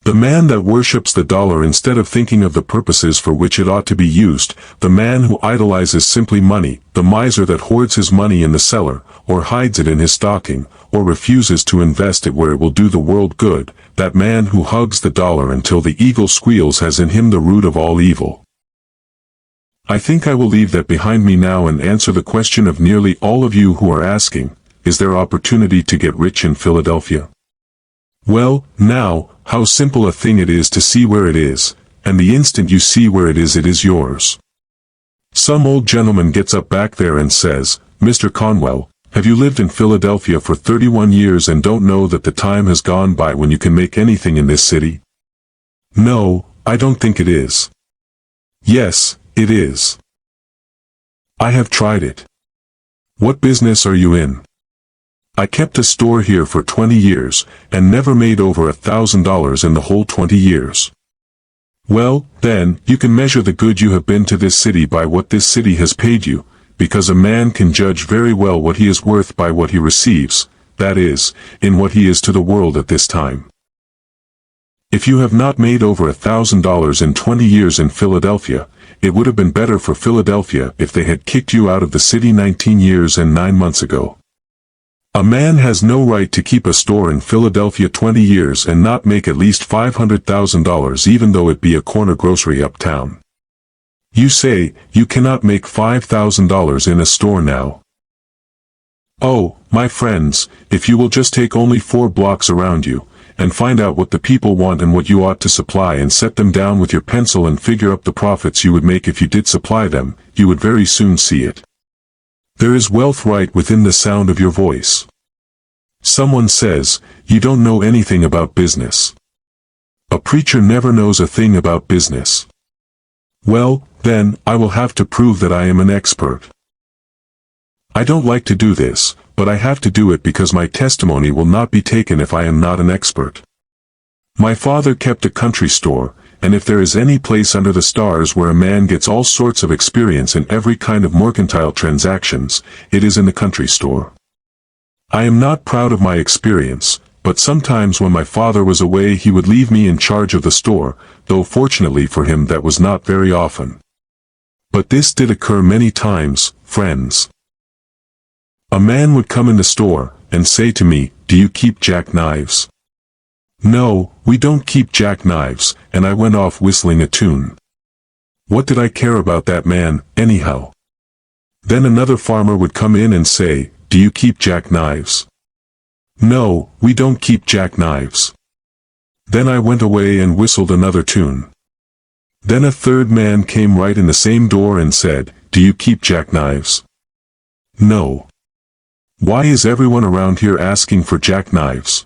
A: The man that worships the dollar instead of thinking of the purposes for which it ought to be used, the man who idolizes simply money, the miser that hoards his money in the cellar, or hides it in his stocking, or refuses to invest it where it will do the world good, that man who hugs the dollar until the eagle squeals has in him the root of all evil. I think I will leave that behind me now and answer the question of nearly all of you who are asking, is there opportunity to get rich in Philadelphia? Well, now, how simple a thing it is to see where it is, and the instant you see where it is yours. Some old gentleman gets up back there and says, Mr. Conwell, have you lived in Philadelphia for 31 years and don't know that the time has gone by when you can make anything in this city? No, I don't think it is. Yes, it is. I have tried it. What business are you in? I kept a store here for 20 years, and never made over $1,000 in the whole 20 years. Well, then, you can measure the good you have been to this city by what this city has paid you, because a man can judge very well what he is worth by what he receives, that is, in what he is to the world at this time. If you have not made over $1,000 in 20 years in Philadelphia, it would have been better for Philadelphia if they had kicked you out of the city 19 years and 9 months ago. A man has no right to keep a store in Philadelphia 20 years and not make at least $500,000 even though it be a corner grocery uptown. You say, you cannot make $5,000 in a store now. Oh, my friends, if you will just take only 4 blocks around you, and find out what the people want and what you ought to supply and set them down with your pencil and figure up the profits you would make if you did supply them, you would very soon see it. There is wealth right within the sound of your voice. Someone says, you don't know anything about business. A preacher never knows a thing about business. Well, then, I will have to prove that I am an expert. I don't like to do this, but I have to do it because my testimony will not be taken if I am not an expert. My father kept a country store, and if there is any place under the stars where a man gets all sorts of experience in every kind of mercantile transactions, it is in the country store. I am not proud of my experience, but sometimes when my father was away he would leave me in charge of the store, though fortunately for him that was not very often. But this did occur many times, friends. A man would come in the store, and say to me, do you keep jackknives? No, we don't keep jackknives, and I went off whistling a tune. What did I care about that man, anyhow? Then another farmer would come in and say, do you keep jackknives? No, we don't keep jackknives. Then I went away and whistled another tune. Then a third man came right in the same door and said, do you keep jackknives? No. Why is everyone around here asking for jackknives?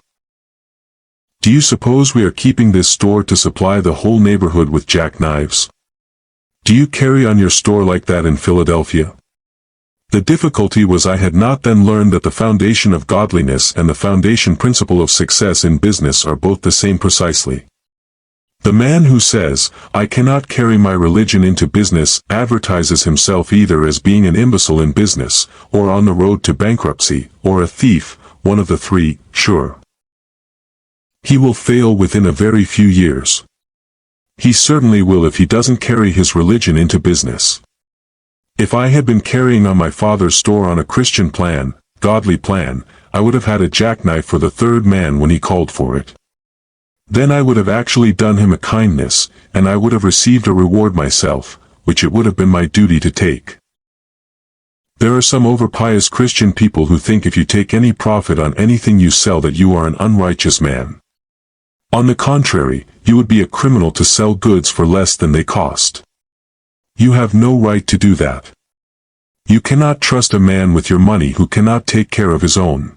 A: Do you suppose we are keeping this store to supply the whole neighborhood with jackknives? Do you carry on your store like that in Philadelphia? The difficulty was I had not then learned that the foundation of godliness and the foundation principle of success in business are both the same precisely. The man who says, I cannot carry my religion into business, advertises himself either as being an imbecile in business, or on the road to bankruptcy, or a thief, one of the three, sure. He will fail within a very few years. He certainly will if he doesn't carry his religion into business. If I had been carrying on my father's store on a Christian plan, godly plan, I would have had a jackknife for the third man when he called for it. Then I would have actually done him a kindness, and I would have received a reward myself, which it would have been my duty to take. There are some overpious Christian people who think if you take any profit on anything you sell that you are an unrighteous man. On the contrary, you would be a criminal to sell goods for less than they cost. You have no right to do that. You cannot trust a man with your money who cannot take care of his own.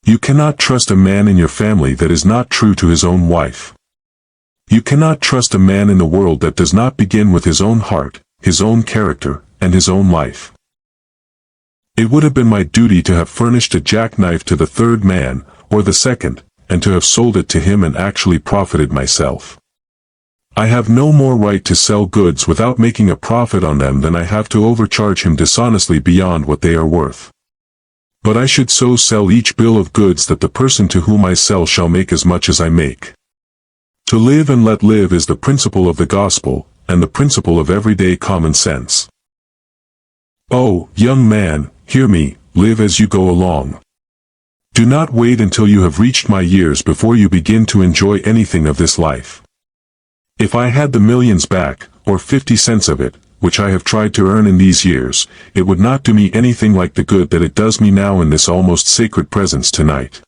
A: You cannot trust a man in your family that is not true to his own wife. You cannot trust a man in the world that does not begin with his own heart, his own character, and his own life. It would have been my duty to have furnished a jackknife to the third man, or the second, and to have sold it to him and actually profited myself. I have no more right to sell goods without making a profit on them than I have to overcharge him dishonestly beyond what they are worth. But I should so sell each bill of goods that the person to whom I sell shall make as much as I make. To live and let live is the principle of the gospel, and the principle of everyday common sense. Oh, young man, hear me, live as you go along. Do not wait until you have reached my years before you begin to enjoy anything of this life. If I had the millions back, or 50 cents of it, which I have tried to earn in these years, it would not do me anything like the good that it does me now in this almost sacred presence tonight.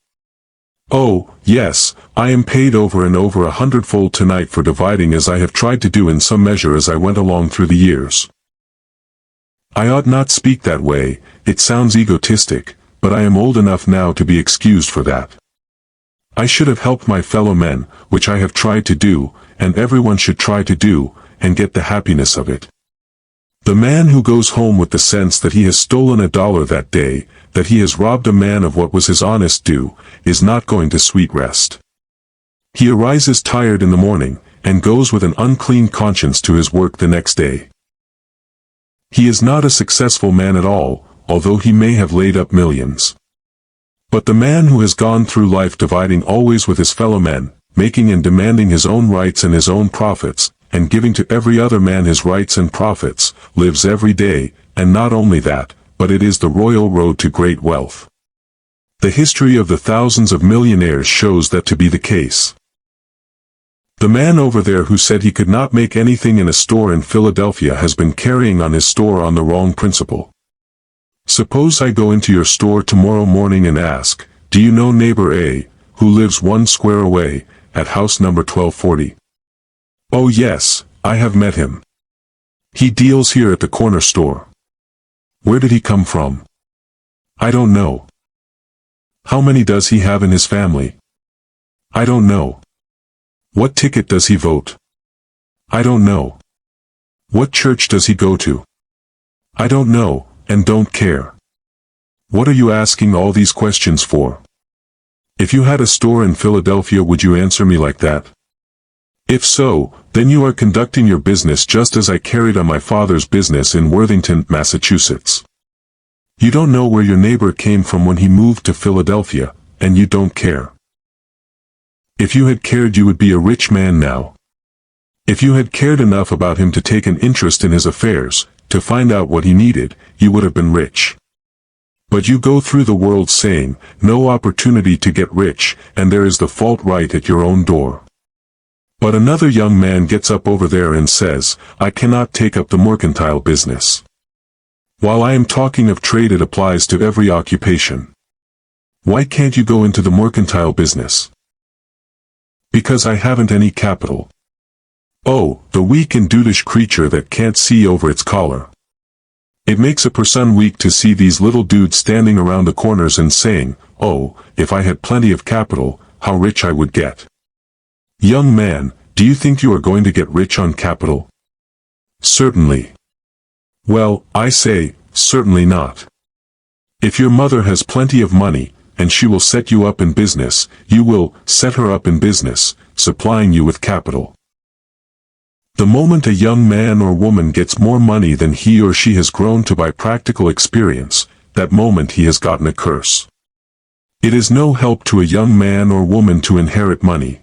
A: Oh, yes, I am paid over and over 100-fold tonight for dividing as I have tried to do in some measure as I went along through the years. I ought not speak that way, it sounds egotistic, but I am old enough now to be excused for that. I should have helped my fellow men, which I have tried to do, and everyone should try to do, and get the happiness of it. The man who goes home with the sense that he has stolen $1 that day, that he has robbed a man of what was his honest due, is not going to sweet rest. He arises tired in the morning, and goes with an unclean conscience to his work the next day. He is not a successful man at all, although he may have laid up millions. But the man who has gone through life dividing always with his fellow men, making and demanding his own rights and his own profits, and giving to every other man his rights and profits, lives every day, and not only that, but it is the royal road to great wealth. The history of the thousands of millionaires shows that to be the case. The man over there who said he could not make anything in a store in Philadelphia has been carrying on his store on the wrong principle. Suppose I go into your store tomorrow morning and ask, do you know neighbor A, who lives 1 square away, at house number 1240? Oh yes, I have met him. He deals here at the corner store. Where did he come from? I don't know. How many does he have in his family? I don't know. What ticket does he vote? I don't know. What church does he go to? I don't know, and don't care. What are you asking all these questions for? If you had a store in Philadelphia, would you answer me like that? If so, then you are conducting your business just as I carried on my father's business in Worthington, Massachusetts. You don't know where your neighbor came from when he moved to Philadelphia, and you don't care. If you had cared, you would be a rich man now. If you had cared enough about him to take an interest in his affairs, to find out what he needed, you would have been rich. But you go through the world saying, no opportunity to get rich, and there is the fault right at your own door. But another young man gets up over there and says, I cannot take up the mercantile business. While I am talking of trade, it applies to every occupation. Why can't you go into the mercantile business? Because I haven't any capital. Oh, the weak and dudeish creature that can't see over its collar. It makes a person weak to see these little dudes standing around the corners and saying, oh, if I had plenty of capital, how rich I would get. Young man, do you think you are going to get rich on capital? Certainly. Well, I say, certainly not. If your mother has plenty of money, and she will set you up in business, you will set her up in business, supplying you with capital. The moment a young man or woman gets more money than he or she has grown to by practical experience, that moment he has gotten a curse. It is no help to a young man or woman to inherit money.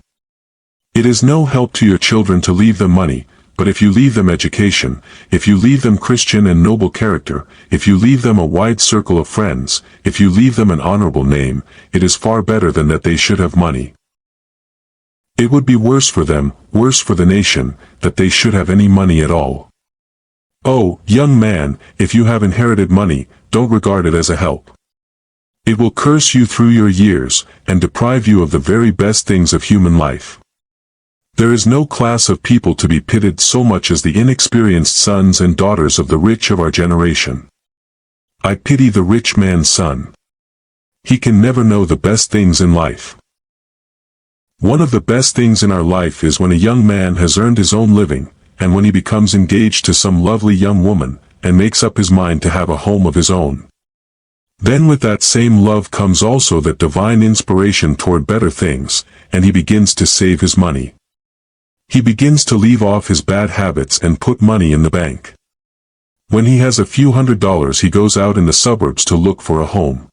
A: It is no help to your children to leave them money, but if you leave them education, if you leave them Christian and noble character, if you leave them a wide circle of friends, if you leave them an honorable name, it is far better than that they should have money. It would be worse for them, worse for the nation, that they should have any money at all. Oh, young man, if you have inherited money, don't regard it as a help. It will curse you through your years, and deprive you of the very best things of human life. There is no class of people to be pitied so much as the inexperienced sons and daughters of the rich of our generation. I pity the rich man's son. He can never know the best things in life. One of the best things in our life is when a young man has earned his own living, and when he becomes engaged to some lovely young woman, and makes up his mind to have a home of his own. Then with that same love comes also that divine inspiration toward better things, and he begins to save his money. He begins to leave off his bad habits and put money in the bank. When he has a few $100s, he goes out in the suburbs to look for a home.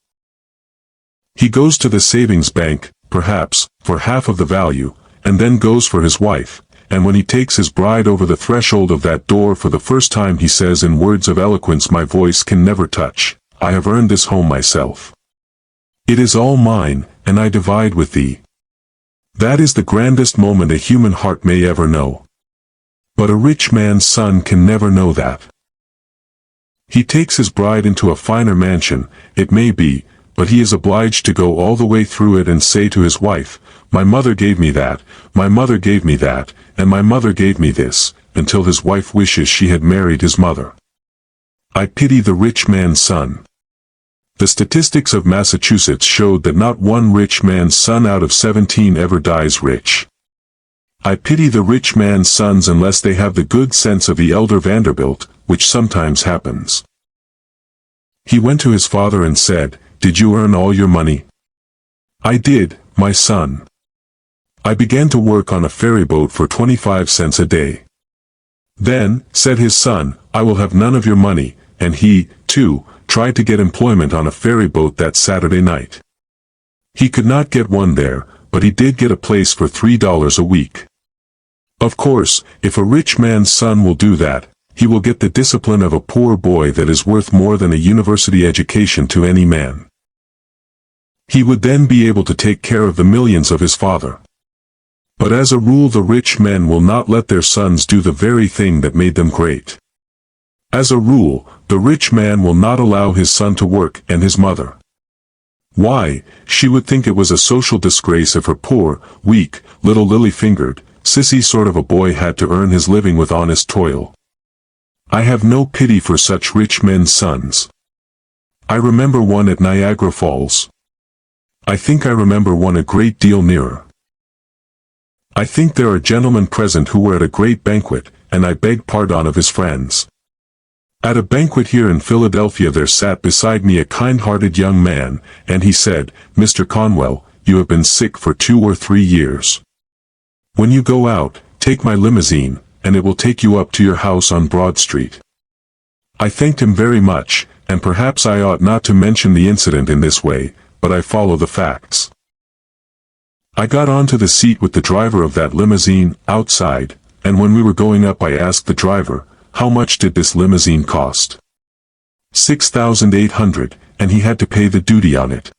A: He goes to the savings bank, perhaps, for half of the value, and then goes for his wife, and when he takes his bride over the threshold of that door for the first time, he says in words of eloquence my voice can never touch, I have earned this home myself. It is all mine, and I divide with thee. That is the grandest moment a human heart may ever know. But a rich man's son can never know that. He takes his bride into a finer mansion, it may be, but he is obliged to go all the way through it and say to his wife, "My mother gave me that, my mother gave me that, and my mother gave me this," until his wife wishes she had married his mother. I pity the rich man's son. The statistics of Massachusetts showed that not one rich man's son out of 17 ever dies rich. I pity the rich man's sons unless they have the good sense of the elder Vanderbilt, which sometimes happens. He went to his father and said, "Did you earn all your money?" "I did, my son. I began to work on a ferry boat for 25 cents a day." "Then," said his son, "I will have none of your money," and he, too, tried to get employment on a ferry boat that Saturday night. He could not get one there, but he did get a place for $3 a week. Of course, if a rich man's son will do that, he will get the discipline of a poor boy that is worth more than a university education to any man. He would then be able to take care of the millions of his father. But as a rule the rich men will not let their sons do the very thing that made them great. As a rule, the rich man will not allow his son to work and his mother. Why, she would think it was a social disgrace if her poor, weak, little lily-fingered, sissy sort of a boy had to earn his living with honest toil. I have no pity for such rich men's sons. I remember one at Niagara Falls. I think I remember one a great deal nearer. I think there are gentlemen present who were at a great banquet, and I beg pardon of his friends. At a banquet here in Philadelphia there sat beside me a kind-hearted young man, and he said, "Mr. Conwell, you have been sick for 2 or 3 years. When you go out, take my limousine, and it will take you up to your house on Broad Street." I thanked him very much, and perhaps I ought not to mention the incident in this way, but I follow the facts. I got onto the seat with the driver of that limousine, outside, and when we were going up I asked the driver, how much did this limousine cost? $6,800, and he had to pay the duty on it.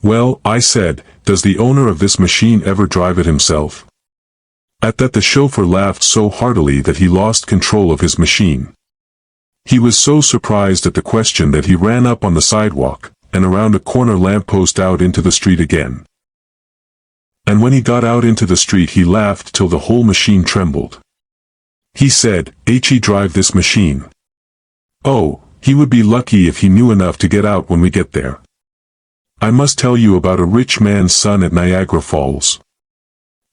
A: "Well," I said, "does the owner of this machine ever drive it himself?" At that the chauffeur laughed so heartily that he lost control of his machine. He was so surprised at the question that he ran up on the sidewalk, and around a corner lamppost out into the street again. And when he got out into the street he laughed till the whole machine trembled. He said, "He drive this machine. Oh, he would be lucky if he knew enough to get out when we get there." I must tell you about a rich man's son at Niagara Falls.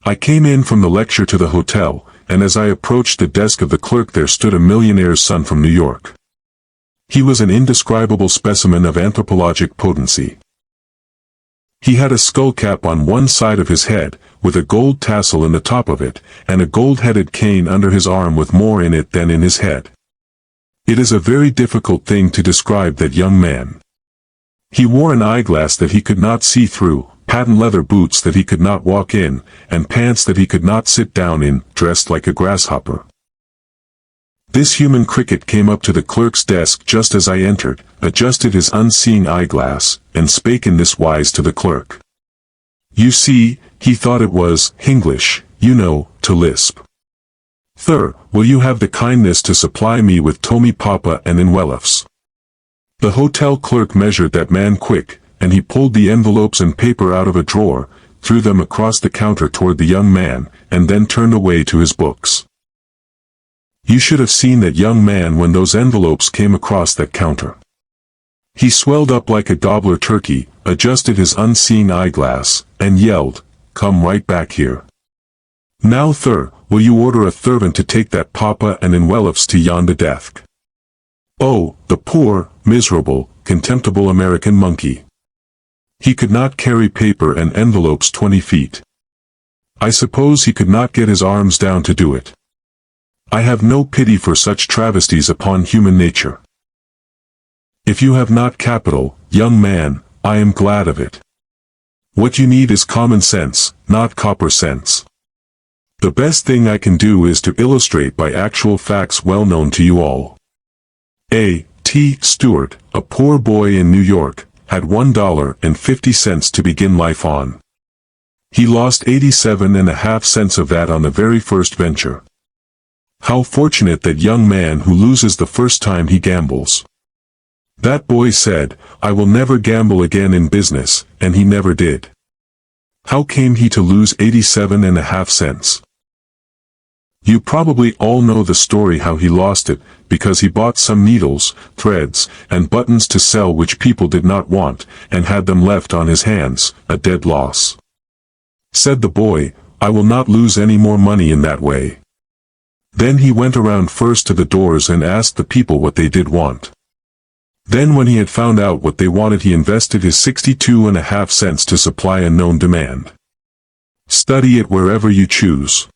A: I came in from the lecture to the hotel, and as I approached the desk of the clerk there stood a millionaire's son from New York. He was an indescribable specimen of anthropologic potency. He had a skull cap on one side of his head, with a gold tassel in the top of it, and a gold-headed cane under his arm with more in it than in his head. It is a very difficult thing to describe that young man. He wore an eyeglass that he could not see through, patent leather boots that he could not walk in, and pants that he could not sit down in, dressed like a grasshopper. This human cricket came up to the clerk's desk just as I entered, adjusted his unseeing eyeglass, and spake in this wise to the clerk. You see, he thought it was Hinglish, you know, to lisp. "Sir, will you have the kindness to supply me with Tommy Papa and envelopes?" The hotel clerk measured that man quick, and he pulled the envelopes and paper out of a drawer, threw them across the counter toward the young man, and then turned away to his books. You should have seen that young man when those envelopes came across that counter. He swelled up like a gobbler turkey, adjusted his unseeing eyeglass, and yelled, "Come right back here. Now sir, will you order a servant to take that papa and envelopes to yonder desk?" Oh, the poor, miserable, contemptible American monkey. He could not carry paper and envelopes 20 feet. I suppose he could not get his arms down to do it. I have no pity for such travesties upon human nature. If you have not capital, young man, I am glad of it. What you need is common sense, not copper cents. The best thing I can do is to illustrate by actual facts well known to you all. T. Stewart, a poor boy in New York, had $1.50 to begin life on. He lost 87.5 cents of that on the very first venture. How fortunate that young man who loses the first time he gambles. That boy said, "I will never gamble again in business," and he never did. How came he to lose 87.5 cents? You probably all know the story how he lost it, because he bought some needles, threads, and buttons to sell which people did not want, and had them left on his hands, a dead loss. Said the boy, "I will not lose any more money in that way." Then he went around first to the doors and asked the people what they did want. Then when he had found out what they wanted, he invested his 62.5 cents to supply a known demand. Study it wherever you choose.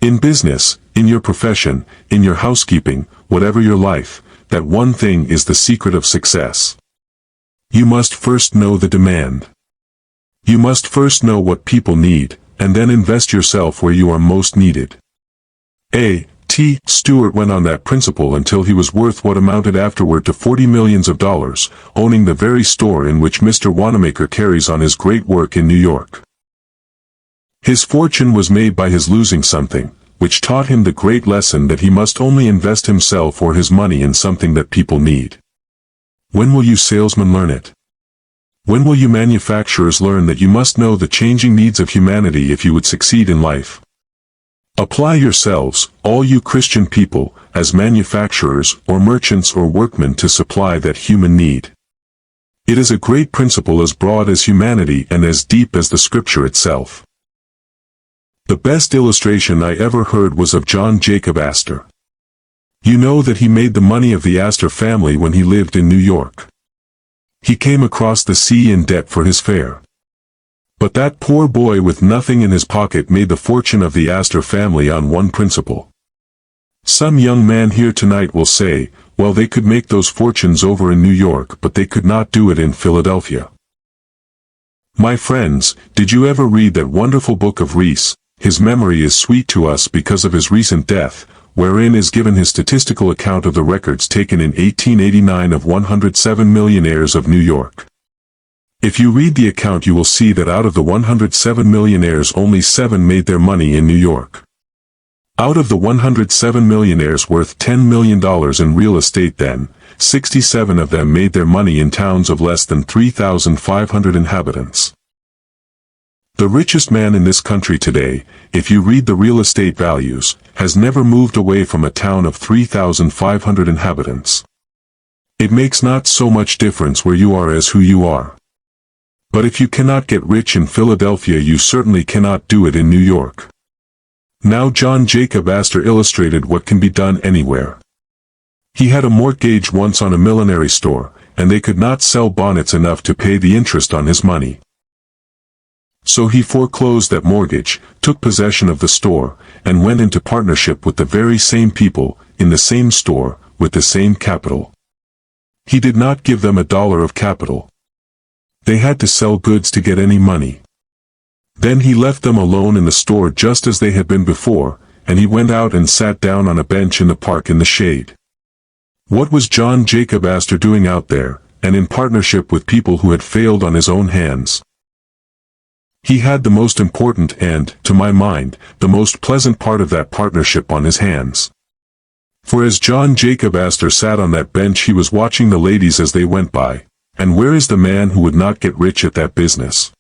A: In business, in your profession, in your housekeeping, whatever your life, that one thing is the secret of success. You must first know the demand. You must first know what people need, and then invest yourself where you are most needed. A. T. Stewart went on that principle until he was worth what amounted afterward to $40 million, owning the very store in which Mr. Wanamaker carries on his great work in New York. His fortune was made by his losing something, which taught him the great lesson that he must only invest himself or his money in something that people need. When will you salesmen learn it? When will you manufacturers learn that you must know the changing needs of humanity if you would succeed in life? Apply yourselves, all you Christian people, as manufacturers or merchants or workmen to supply that human need. It is a great principle as broad as humanity and as deep as the Scripture itself. The best illustration I ever heard was of John Jacob Astor. You know that he made the money of the Astor family when he lived in New York. He came across the sea in debt for his fare. But that poor boy with nothing in his pocket made the fortune of the Astor family on one principle. Some young man here tonight will say, well, they could make those fortunes over in New York, but they could not do it in Philadelphia. My friends, did you ever read that wonderful book of Rees, His Memory is Sweet to Us Because of His Recent Death, wherein is given his statistical account of the records taken in 1889 of 107 millionaires of New York. If you read the account, you will see that out of the 107 millionaires only 7 made their money in New York. Out of the 107 millionaires worth $10 million in real estate then, 67 of them made their money in towns of less than 3,500 inhabitants. The richest man in this country today, if you read the real estate values, has never moved away from a town of 3,500 inhabitants. It makes not so much difference where you are as who you are. But if you cannot get rich in Philadelphia, you certainly cannot do it in New York. Now John Jacob Astor illustrated what can be done anywhere. He had a mortgage once on a millinery store, and they could not sell bonnets enough to pay the interest on his money. So he foreclosed that mortgage, took possession of the store, and went into partnership with the very same people, in the same store, with the same capital. He did not give them $1 of capital. They had to sell goods to get any money. Then he left them alone in the store just as they had been before, and he went out and sat down on a bench in the park in the shade. What was John Jacob Astor doing out there, and in partnership with people who had failed on his own hands? He had the most important and, to my mind, the most pleasant part of that partnership on his hands. For as John Jacob Astor sat on that bench, he was watching the ladies as they went by. And where is the man who would not get rich at that business?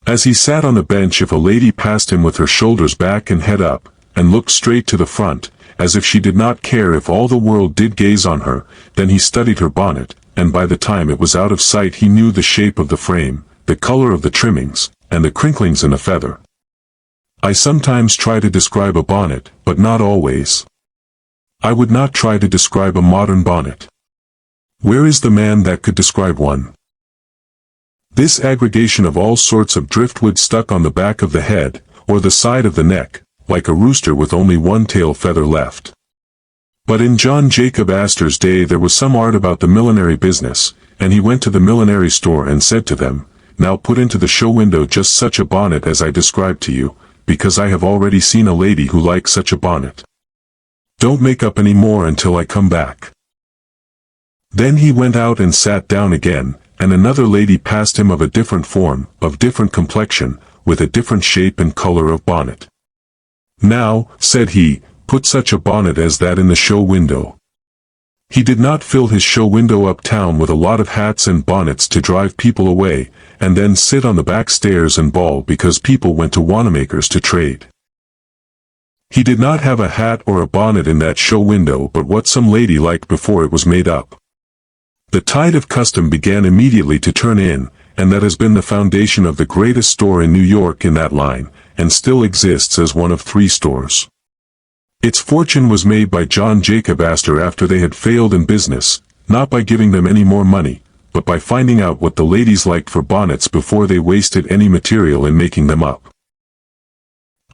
A: As he sat on the bench, if a lady passed him with her shoulders back and head up, and looked straight to the front, as if she did not care if all the world did gaze on her, then he studied her bonnet, and by the time it was out of sight he knew the shape of the frame, the color of the trimmings, and the crinklings in a feather. I sometimes try to describe a bonnet, but not always. I would not try to describe a modern bonnet. Where is the man that could describe one? This aggregation of all sorts of driftwood stuck on the back of the head, or the side of the neck, like a rooster with only one tail feather left. But in John Jacob Astor's day there was some art about the millinery business, and he went to the millinery store and said to them, "Now put into the show window just such a bonnet as I described to you, because I have already seen a lady who likes such a bonnet. Don't make up any more until I come back." Then he went out and sat down again, and another lady passed him of a different form, of different complexion, with a different shape and color of bonnet. "Now," said he, "put such a bonnet as that in the show window." He did not fill his show window uptown with a lot of hats and bonnets to drive people away, and then sit on the back stairs and bawl because people went to Wanamaker's to trade. He did not have a hat or a bonnet in that show window but what some lady liked before it was made up. The tide of custom began immediately to turn in, and that has been the foundation of the greatest store in New York in that line, and still exists as one of 3 stores. Its fortune was made by John Jacob Astor after they had failed in business, not by giving them any more money, but by finding out what the ladies liked for bonnets before they wasted any material in making them up.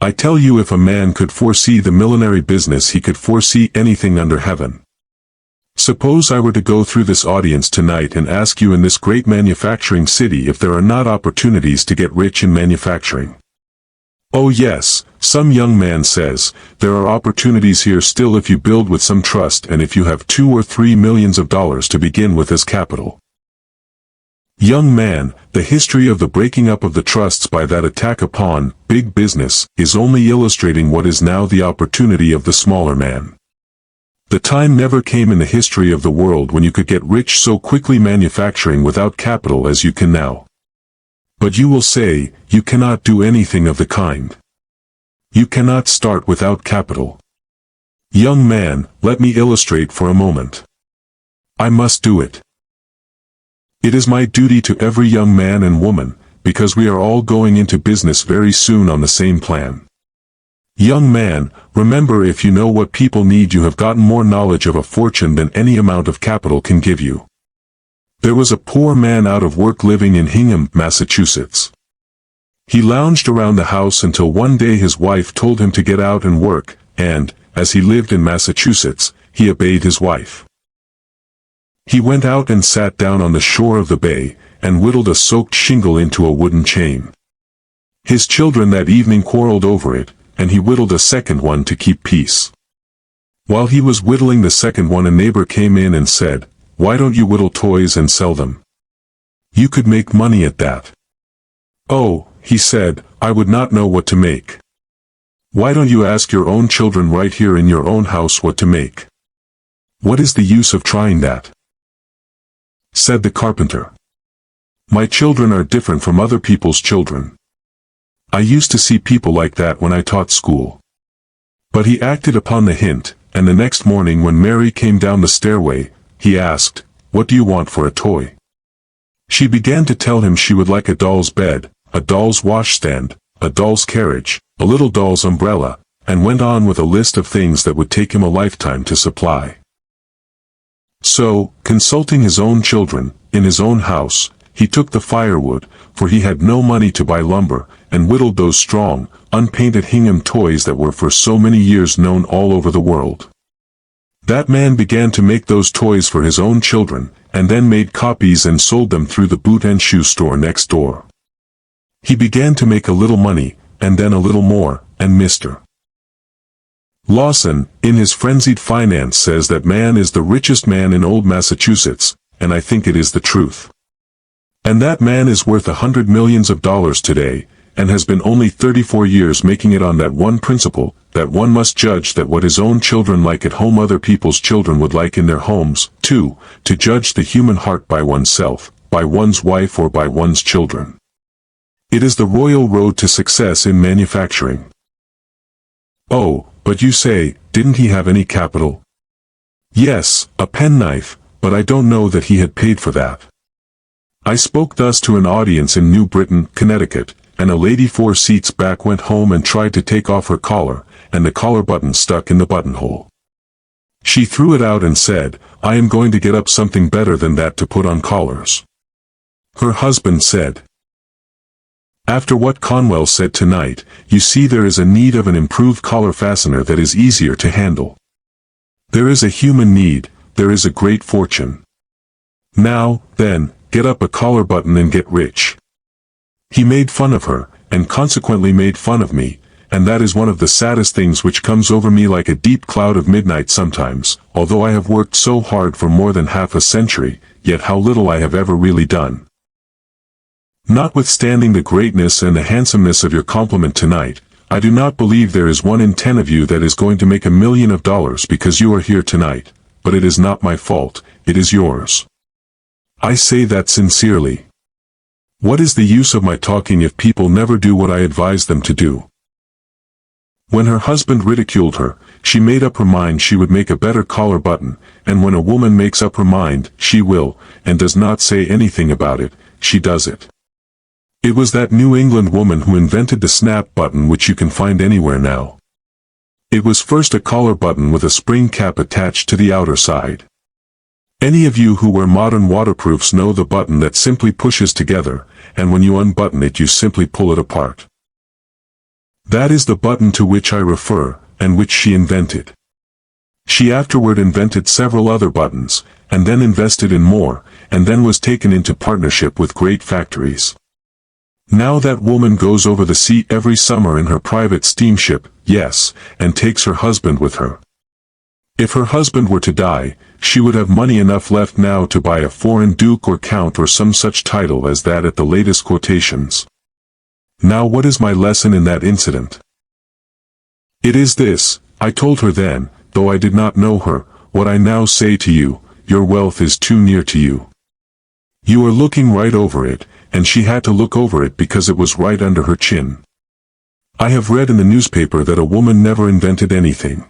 A: I tell you, if a man could foresee the millinery business, he could foresee anything under heaven. Suppose I were to go through this audience tonight and ask you in this great manufacturing city if there are not opportunities to get rich in manufacturing. Oh yes, some young man says, there are opportunities here still if you build with some trust and if you have $2 or $3 million to begin with as capital. Young man, the history of the breaking up of the trusts by that attack upon big business is only illustrating what is now the opportunity of the smaller man. The time never came in the history of the world when you could get rich so quickly manufacturing without capital as you can now. But you will say, you cannot do anything of the kind. You cannot start without capital. Young man, let me illustrate for a moment. I must do it. It is my duty to every young man and woman, because we are all going into business very soon on the same plan. Young man, remember, if you know what people need, you have gotten more knowledge of a fortune than any amount of capital can give you. There was a poor man out of work living in Hingham, Massachusetts. He lounged around the house until one day his wife told him to get out and work, and, as he lived in Massachusetts, he obeyed his wife. He went out and sat down on the shore of the bay, and whittled a soaked shingle into a wooden chain. His children that evening quarreled over it, and he whittled a second one to keep peace. While he was whittling the second one, a neighbor came in and said, "Why don't you whittle toys and sell them? You could make money at that." "Oh," he said, "I would not know what to make." "Why don't you ask your own children right here in your own house what to make? What is the use of trying that?" Said the carpenter. "My children are different from other people's children. I used to see people like that when I taught school." But he acted upon the hint, and the next morning when Mary came down the stairway, he asked, "What do you want for a toy?" She began to tell him she would like a doll's bed, a doll's washstand, a doll's carriage, a little doll's umbrella, and went on with a list of things that would take him a lifetime to supply. So, consulting his own children, in his own house, he took the firewood, for he had no money to buy lumber, and whittled those strong, unpainted Hingham toys that were for so many years known all over the world. That man began to make those toys for his own children, and then made copies and sold them through the boot and shoe store next door. He began to make a little money, and then a little more, and Mr. Lawson, in his Frenzied Finance, says that man is the richest man in old Massachusetts, and I think it is the truth. And that man is worth $100 million today, and has been only 34 years making it on that one principle, that one must judge that what his own children like at home other people's children would like in their homes, too, to judge the human heart by oneself, by one's wife or by one's children. It is the royal road to success in manufacturing. Oh, but you say, didn't he have any capital? Yes, a penknife, but I don't know that he had paid for that. I spoke thus to an audience in New Britain, Connecticut, and a lady 4 seats back went home and tried to take off her collar, and the collar button stuck in the buttonhole. She threw it out and said, "I am going to get up something better than that to put on collars." Her husband said, "After what Conwell said tonight, you see there is a need of an improved collar fastener that is easier to handle. There is a human need, there is a great fortune. Now, then, get up a collar button and get rich." He made fun of her, and consequently made fun of me, and that is one of the saddest things which comes over me like a deep cloud of midnight sometimes, although I have worked so hard for more than half a century, yet how little I have ever really done. Notwithstanding the greatness and the handsomeness of your compliment tonight, I do not believe there is 1 in 10 of you that is going to make $1 million because you are here tonight, but it is not my fault, it is yours. I say that sincerely. What is the use of my talking if people never do what I advise them to do? When her husband ridiculed her, she made up her mind she would make a better collar button, and when a woman makes up her mind, she will, and does not say anything about it, she does it. It was that New England woman who invented the snap button which you can find anywhere now. It was first a collar button with a spring cap attached to the outer side. Any of you who wear modern waterproofs know the button that simply pushes together, and when you unbutton it you simply pull it apart. That is the button to which I refer, and which she invented. She afterward invented several other buttons, and then invested in more, and then was taken into partnership with great factories. Now that woman goes over the sea every summer in her private steamship, yes, and takes her husband with her. If her husband were to die, she would have money enough left now to buy a foreign duke or count or some such title as that at the latest quotations. Now what is my lesson in that incident? It is this: I told her then, though I did not know her, what I now say to you: your wealth is too near to you. You are looking right over it, and she had to look over it because it was right under her chin. I have read in the newspaper that a woman never invented anything.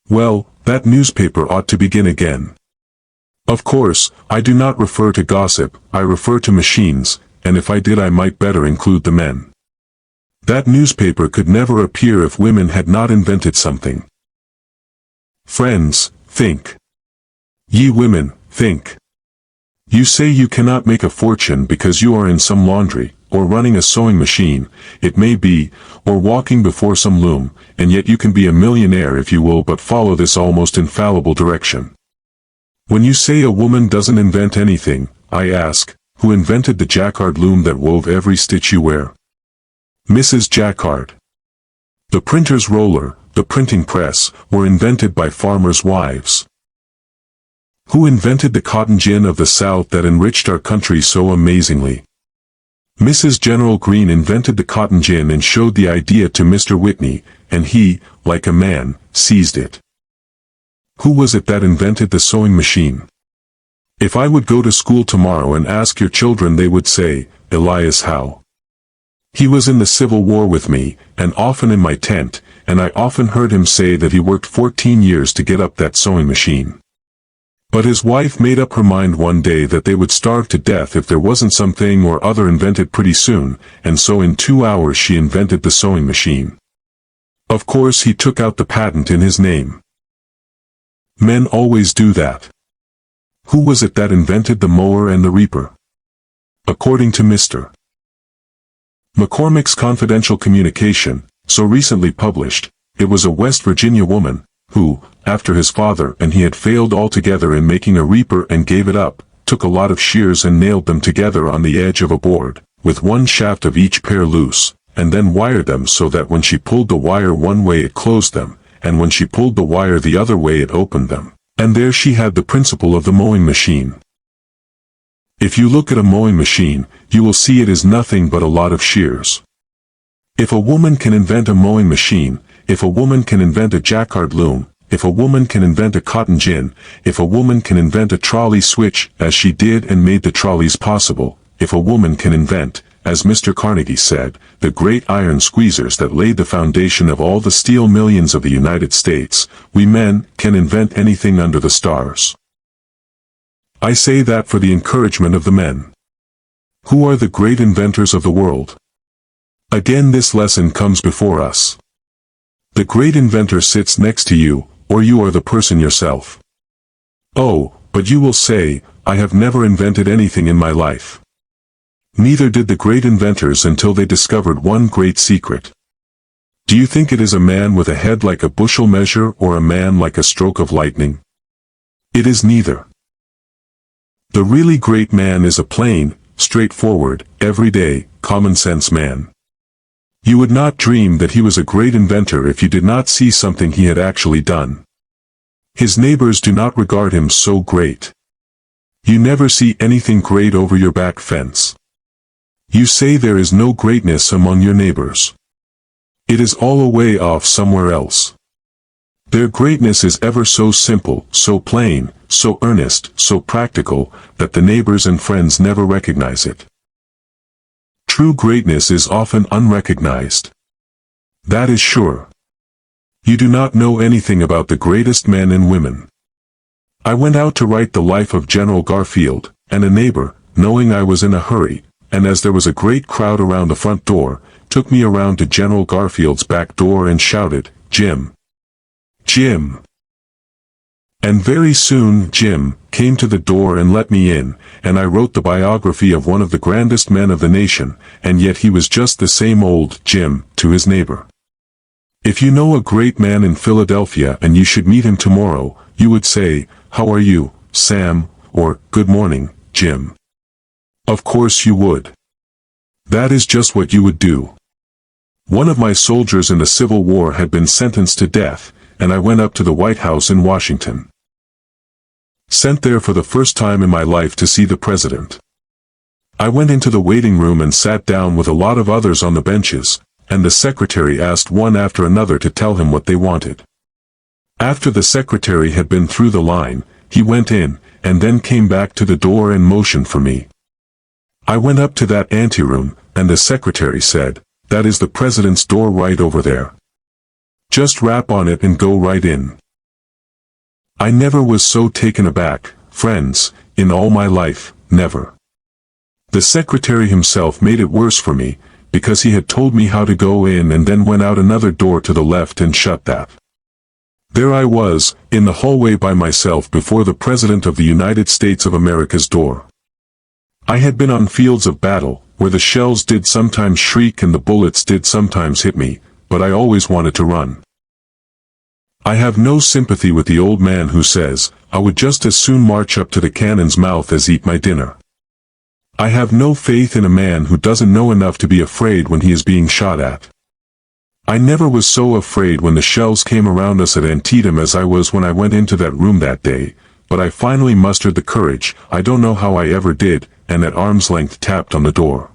A: Well, that newspaper ought to begin again. Of course, I do not refer to gossip, I refer to machines, and if I did I might better include the men. That newspaper could never appear if women had not invented something. Friends, think. Ye women, think. You say you cannot make a fortune because you are in some laundry, or running a sewing machine, it may be, or walking before some loom, and yet you can be a millionaire if you will but follow this almost infallible direction. When you say a woman doesn't invent anything, I ask, who invented the jacquard loom that wove every stitch you wear? Mrs. Jacquard. The printer's roller, the printing press, were invented by farmers' wives. Who invented the cotton gin of the South that enriched our country so amazingly? Mrs. General Greene invented the cotton gin and showed the idea to Mr. Whitney, and he, like a man, seized it. Who was it that invented the sewing machine? If I would go to school tomorrow and ask your children they would say, Elias Howe. He was in the Civil War with me, and often in my tent, and I often heard him say that he worked 14 years to get up that sewing machine. But his wife made up her mind one day that they would starve to death if there wasn't something or other invented pretty soon, and so in 2 hours she invented the sewing machine. Of course he took out the patent in his name. Men always do that. Who was it that invented the mower and the reaper? According to Mr. McCormick's confidential communication, so recently published, it was a West Virginia woman, who, after his father and he had failed altogether in making a reaper and gave it up, took a lot of shears and nailed them together on the edge of a board, with one shaft of each pair loose, and then wired them so that when she pulled the wire one way it closed them, and when she pulled the wire the other way it opened them, and there she had the principle of the mowing machine. If you look at a mowing machine, you will see it is nothing but a lot of shears. If a woman can invent a mowing machine, if a woman can invent a jacquard loom, if a woman can invent a cotton gin, if a woman can invent a trolley switch, as she did and made the trolleys possible, if a woman can invent, as Mr. Carnegie said, the great iron squeezers that laid the foundation of all the steel millions of the United States, we men can invent anything under the stars. I say that for the encouragement of the men. Who are the great inventors of the world? Again this lesson comes before us. The great inventor sits next to you, or you are the person yourself. Oh, but you will say, I have never invented anything in my life. Neither did the great inventors until they discovered one great secret. Do you think it is a man with a head like a bushel measure or a man like a stroke of lightning? It is neither. The really great man is a plain, straightforward, everyday, common-sense man. You would not dream that he was a great inventor if you did not see something he had actually done. His neighbors do not regard him so great. You never see anything great over your back fence. You say there is no greatness among your neighbors. It is all away off somewhere else. Their greatness is ever so simple, so plain, so earnest, so practical, that the neighbors and friends never recognize it. True greatness is often unrecognized. That is sure. You do not know anything about the greatest men and women. I went out to write the life of General Garfield, and a neighbor, knowing I was in a hurry, and as there was a great crowd around the front door, took me around to General Garfield's back door and shouted, "Jim! Jim!" And very soon Jim came to the door and let me in, and I wrote the biography of one of the grandest men of the nation, and yet he was just the same old Jim to his neighbor. If you know a great man in Philadelphia and you should meet him tomorrow, you would say, "How are you, Sam?" or "Good morning, Jim." Of course you would. That is just what you would do. One of my soldiers in the Civil War had been sentenced to death, and I went up to the White House in Washington. Sent there for the first time in my life to see the president. I went into the waiting room and sat down with a lot of others on the benches, and the secretary asked one after another to tell him what they wanted. After the secretary had been through the line, he went in, and then came back to the door and motioned for me. I went up to that anteroom, and the secretary said, "That is the president's door right over there. Just rap on it and go right in." I never was so taken aback, friends, in all my life, never. The secretary himself made it worse for me, because he had told me how to go in and then went out another door to the left and shut that. There I was, in the hallway by myself before the President of the United States of America's door. I had been on fields of battle, where the shells did sometimes shriek and the bullets did sometimes hit me, but I always wanted to run. I have no sympathy with the old man who says, "I would just as soon march up to the cannon's mouth as eat my dinner." I have no faith in a man who doesn't know enough to be afraid when he is being shot at. I never was so afraid when the shells came around us at Antietam as I was when I went into that room that day, but I finally mustered the courage, I don't know how I ever did, and at arm's length tapped on the door.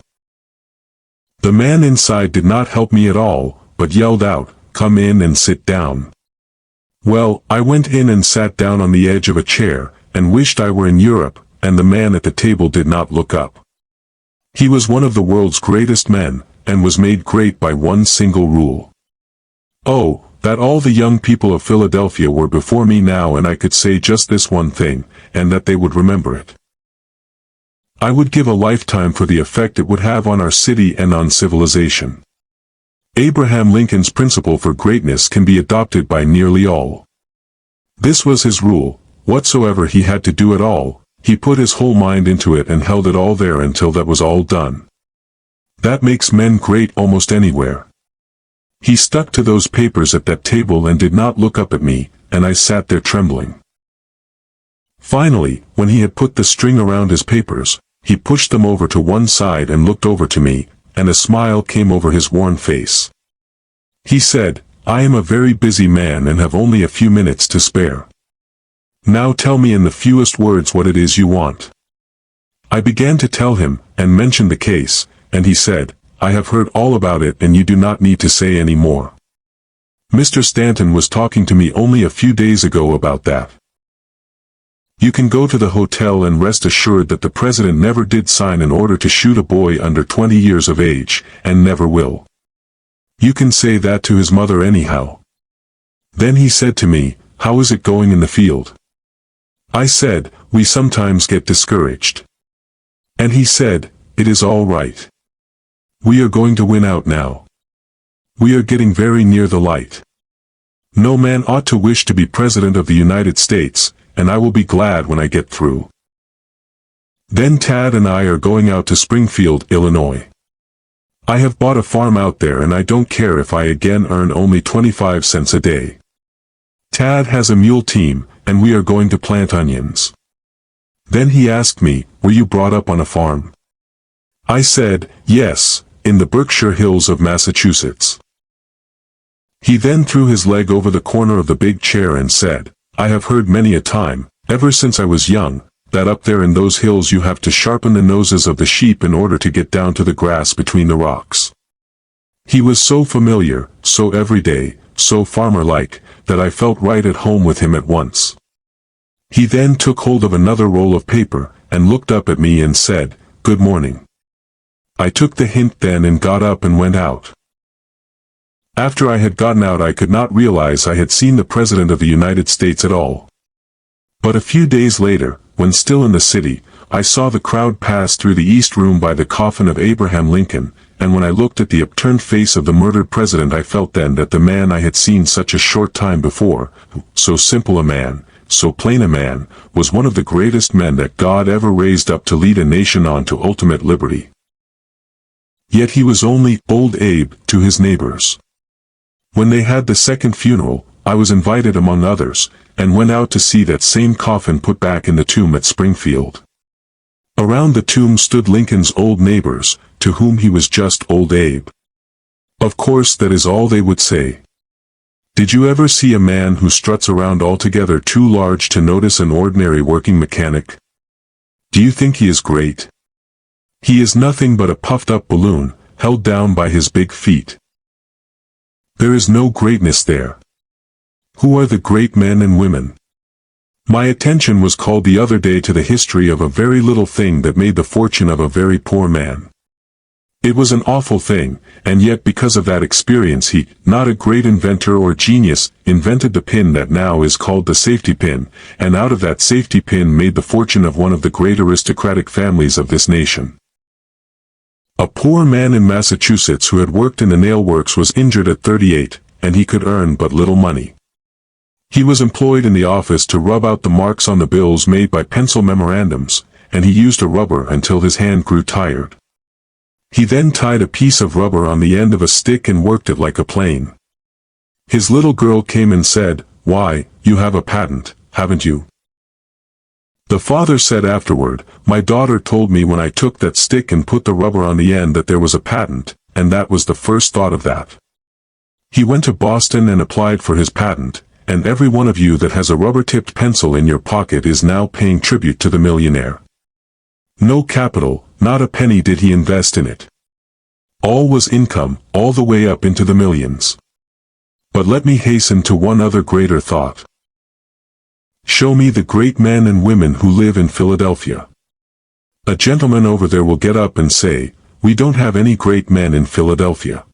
A: The man inside did not help me at all, but yelled out, "Come in and sit down." Well, I went in and sat down on the edge of a chair, and wished I were in Europe, and the man at the table did not look up. He was one of the world's greatest men, and was made great by one single rule. Oh, that all the young people of Philadelphia were before me now and I could say just this one thing, and that they would remember it. I would give a lifetime for the effect it would have on our city and on civilization. Abraham Lincoln's principle for greatness can be adopted by nearly all. This was his rule: whatsoever he had to do at all, he put his whole mind into it and held it all there until that was all done. That makes men great almost anywhere. He stuck to those papers at that table and did not look up at me, and I sat there trembling. Finally, when he had put the string around his papers, he pushed them over to one side and looked over to me, and a smile came over his worn face. He said, "I am a very busy man and have only a few minutes to spare. Now tell me in the fewest words what it is you want." I began to tell him, and mentioned the case, and he said, "I have heard all about it and you do not need to say any more. Mr. Stanton was talking to me only a few days ago about that. You can go to the hotel and rest assured that the president never did sign an order to shoot a boy under 20 years of age, and never will. You can say that to his mother anyhow." Then he said to me, "How is it going in the field?" I said, "We sometimes get discouraged." And he said, "It is all right. We are going to win out now. We are getting very near the light. No man ought to wish to be President of the United States, and I will be glad when I get through. Then Tad and I are going out to Springfield, Illinois. I have bought a farm out there and I don't care if I again earn only 25 cents a day. Tad has a mule team, and we are going to plant onions." Then he asked me, "Were you brought up on a farm?" I said, "Yes, in the Berkshire Hills of Massachusetts. He then threw his leg over the corner of the big chair and said, "I have heard many a time, ever since I was young, that up there in those hills you have to sharpen the noses of the sheep in order to get down to the grass between the rocks." He was so familiar, so everyday, so farmer-like, that I felt right at home with him at once. He then took hold of another roll of paper, and looked up at me and said, "Good morning." I took the hint then and got up and went out. After I had gotten out I could not realize I had seen the President of the United States at all. But a few days later, when still in the city, I saw the crowd pass through the East Room by the coffin of Abraham Lincoln, and when I looked at the upturned face of the murdered president I felt then that the man I had seen such a short time before, so simple a man, so plain a man, was one of the greatest men that God ever raised up to lead a nation on to ultimate liberty. Yet he was only Old Abe to his neighbors. When they had the second funeral, I was invited among others, and went out to see that same coffin put back in the tomb at Springfield. Around the tomb stood Lincoln's old neighbors, to whom he was just Old Abe. Of course that is all they would say. Did you ever see a man who struts around altogether too large to notice an ordinary working mechanic? Do you think he is great? He is nothing but a puffed-up balloon, held down by his big feet. There is no greatness there. Who are the great men and women? My attention was called the other day to the history of a very little thing that made the fortune of a very poor man. It was an awful thing, and yet because of that experience he, not a great inventor or genius, invented the pin that now is called the safety pin, and out of that safety pin made the fortune of one of the great aristocratic families of this nation. A poor man in Massachusetts who had worked in the nail works was injured at 38, and he could earn but little money. He was employed in the office to rub out the marks on the bills made by pencil memorandums, and he used a rubber until his hand grew tired. He then tied a piece of rubber on the end of a stick and worked it like a plane. His little girl came and said, "Why, you have a patent, haven't you?" The father said afterward, "My daughter told me when I took that stick and put the rubber on the end that there was a patent, and that was the first thought of that." He went to Boston and applied for his patent, and every one of you that has a rubber-tipped pencil in your pocket is now paying tribute to the millionaire. No capital, not a penny did he invest in it. All was income, all the way up into the millions. But let me hasten to one other greater thought. Show me the great men and women who live in Philadelphia. A gentleman over there will get up and say, "We don't have any great men in Philadelphia.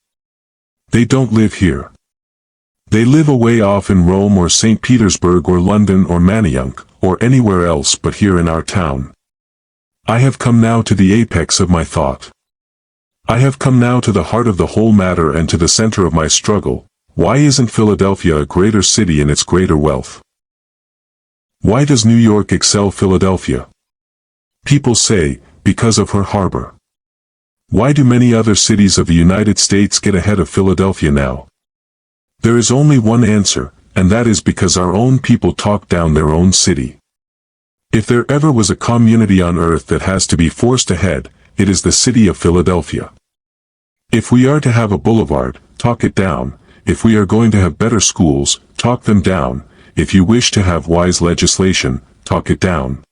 A: They don't live here. They live away off in Rome or St. Petersburg or London or Manayunk, or anywhere else but here in our town." I have come now to the apex of my thought. I have come now to the heart of the whole matter and to the center of my struggle. Why isn't Philadelphia a greater city in its greater wealth? Why does New York excel Philadelphia? People say, because of her harbor. Why do many other cities of the United States get ahead of Philadelphia now? There is only one answer, and that is because our own people talk down their own city. If there ever was a community on earth that has to be forced ahead, it is the city of Philadelphia. If we are to have a boulevard, talk it down. If we are going to have better schools, talk them down. If you wish to have wise legislation, talk it down.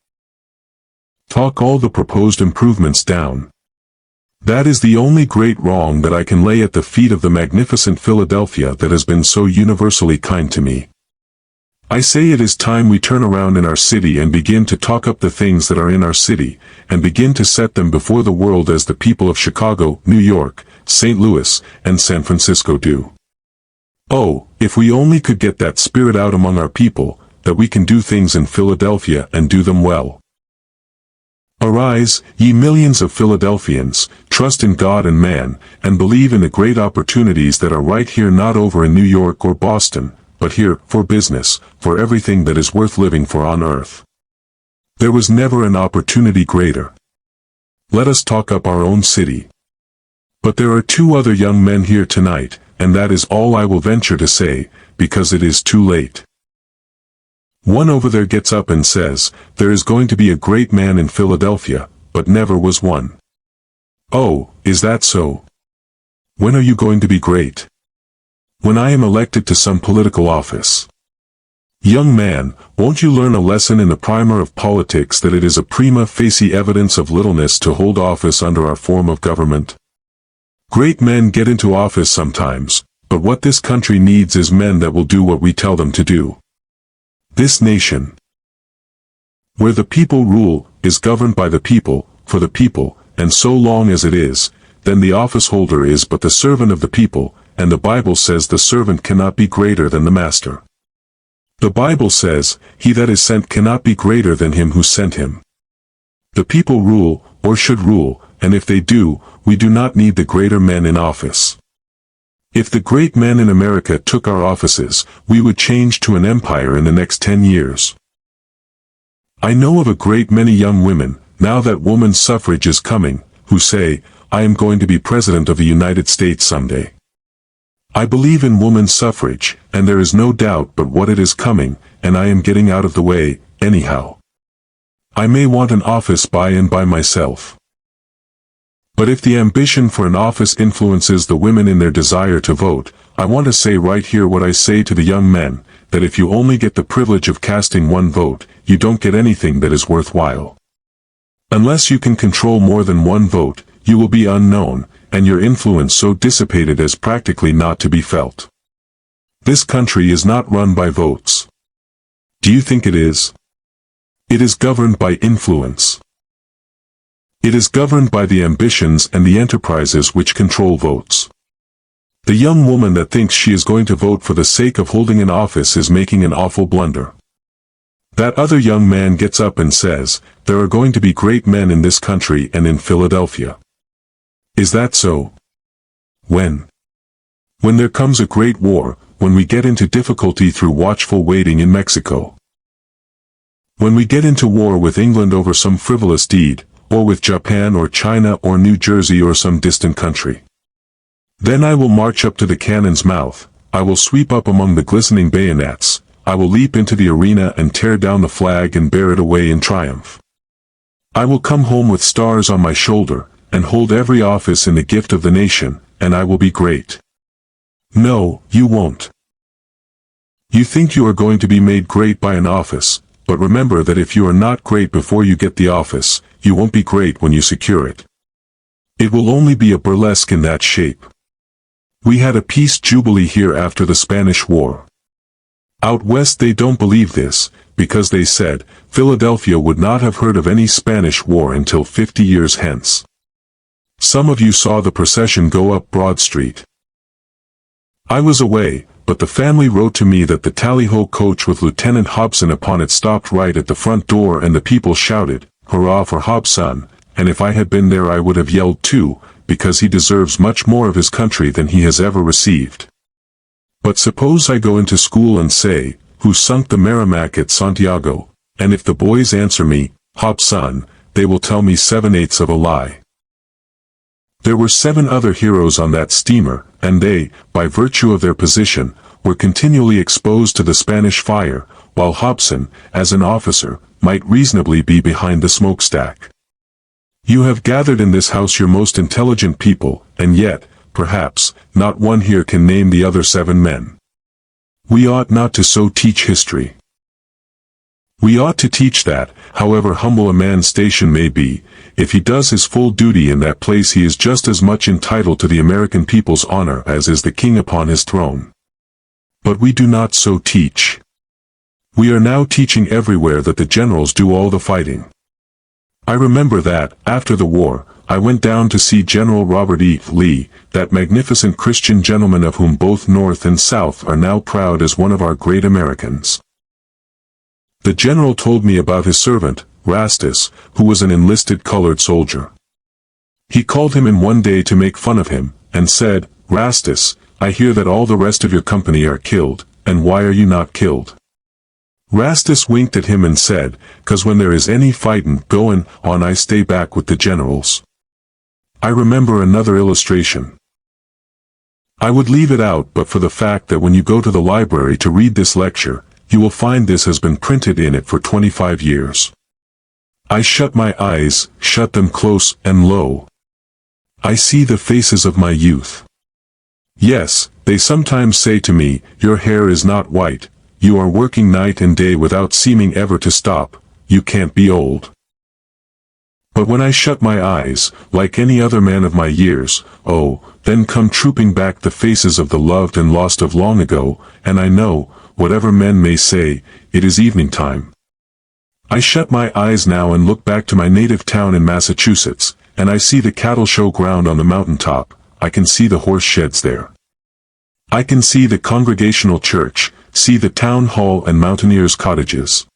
A: Talk all the proposed improvements down. That is the only great wrong that I can lay at the feet of the magnificent Philadelphia that has been so universally kind to me. I say it is time we turn around in our city and begin to talk up the things that are in our city, and begin to set them before the world as the people of Chicago, New York, St. Louis, and San Francisco do. Oh, if we only could get that spirit out among our people, that we can do things in Philadelphia and do them well. Arise, ye millions of Philadelphians, trust in God and man, and believe in the great opportunities that are right here, not over in New York or Boston, but here, for business, for everything that is worth living for on earth. There was never an opportunity greater. Let us talk up our own city. But there are two other young men here tonight, and that is all I will venture to say, because it is too late. One over there gets up and says, "There is going to be a great man in Philadelphia, but never was one." Oh, is that so? When are you going to be great? When I am elected to some political office. Young man, won't you learn a lesson in the primer of politics that it is a prima facie evidence of littleness to hold office under our form of government? Great men get into office sometimes, but what this country needs is men that will do what we tell them to do. This nation, where the people rule, is governed by the people, for the people, and so long as it is, then the office holder is but the servant of the people, and the Bible says the servant cannot be greater than the master. The Bible says, he that is sent cannot be greater than him who sent him. The people rule, or should rule, and if they do, we do not need the greater men in office. If the great men in America took our offices, we would change to an empire in the next 10 years. I know of a great many young women, now that woman's suffrage is coming, who say, I am going to be president of the United States someday. I believe in woman's suffrage, and there is no doubt but what it is coming, and I am getting out of the way, anyhow. I may want an office by and by myself. But if the ambition for an office influences the women in their desire to vote, I want to say right here what I say to the young men, that if you only get the privilege of casting one vote, you don't get anything that is worthwhile. Unless you can control more than one vote, you will be unknown, and your influence so dissipated as practically not to be felt. This country is not run by votes. Do you think it is? It is governed by influence. It is governed by the ambitions and the enterprises which control votes. The young woman that thinks she is going to vote for the sake of holding an office is making an awful blunder. That other young man gets up and says, there are going to be great men in this country and in Philadelphia. Is that so? When? When there comes a great war, when we get into difficulty through watchful waiting in Mexico. When we get into war with England over some frivolous deed, or with Japan or China or New Jersey or some distant country. Then I will march up to the cannon's mouth, I will sweep up among the glistening bayonets, I will leap into the arena and tear down the flag and bear it away in triumph. I will come home with stars on my shoulder, and hold every office in the gift of the nation, and I will be great. No, you won't. You think you are going to be made great by an office, but remember that if you are not great before you get the office, you won't be great when you secure it. It will only be a burlesque in that shape. We had a peace jubilee here after the Spanish War. Out west they don't believe this, because they said, Philadelphia would not have heard of any Spanish War until 50 years hence. Some of you saw the procession go up Broad Street. I was away, but the family wrote to me that the tally-ho coach with Lieutenant Hobson upon it stopped right at the front door and the people shouted, Hurrah for Hobson, and if I had been there I would have yelled too, because he deserves much more of his country than he has ever received. But suppose I go into school and say, who sunk the Merrimac at Santiago, and if the boys answer me, Hobson, they will tell me 7/8 of a lie. There were 7 other heroes on that steamer, and they, by virtue of their position, were continually exposed to the Spanish fire, while Hobson, as an officer, might reasonably be behind the smokestack. You have gathered in this house your most intelligent people, and yet, perhaps, not one here can name the other 7 men. We ought not to so teach history. We ought to teach that, however humble a man's station may be, if he does his full duty in that place he is just as much entitled to the American people's honor as is the king upon his throne. But we do not so teach. We are now teaching everywhere that the generals do all the fighting. I remember that, after the war, I went down to see General Robert E. Lee, that magnificent Christian gentleman of whom both North and South are now proud as one of our great Americans. The general told me about his servant, Rastus, who was an enlisted colored soldier. He called him in one day to make fun of him, and said, Rastus, I hear that all the rest of your company are killed, and why are you not killed? Rastus winked at him and said, 'Cause when there is any fightin' goin' on I stay back with the generals. I remember another illustration. I would leave it out but for the fact that when you go to the library to read this lecture, you will find this has been printed in it for 25 years. I shut my eyes, shut them close, and lo! I see the faces of my youth. Yes, they sometimes say to me, your hair is not white, you are working night and day without seeming ever to stop, you can't be old. But when I shut my eyes, like any other man of my years, oh, then come trooping back the faces of the loved and lost of long ago, and I know, whatever men may say, it is evening time. I shut my eyes now and look back to my native town in Massachusetts, and I see the cattle show ground on the mountaintop, I can see the horse sheds there. I can see the Congregational Church, see the town hall and mountaineers' cottages.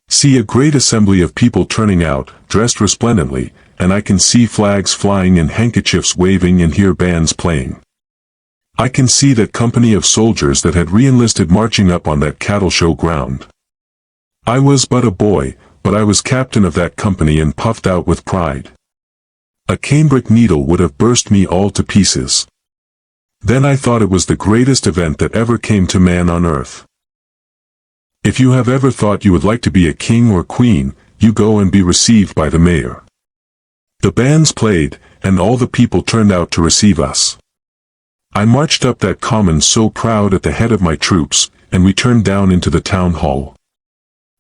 A: See a great assembly of people turning out, dressed resplendently, and I can see flags flying and handkerchiefs waving and hear bands playing. I can see that company of soldiers that had re-enlisted marching up on that cattle show ground. I was but a boy, but I was captain of that company and puffed out with pride. A cambric needle would have burst me all to pieces. Then I thought it was the greatest event that ever came to man on earth. If you have ever thought you would like to be a king or queen, you go and be received by the mayor. The bands played, and all the people turned out to receive us. I marched up that common so proud at the head of my troops, and we turned down into the town hall.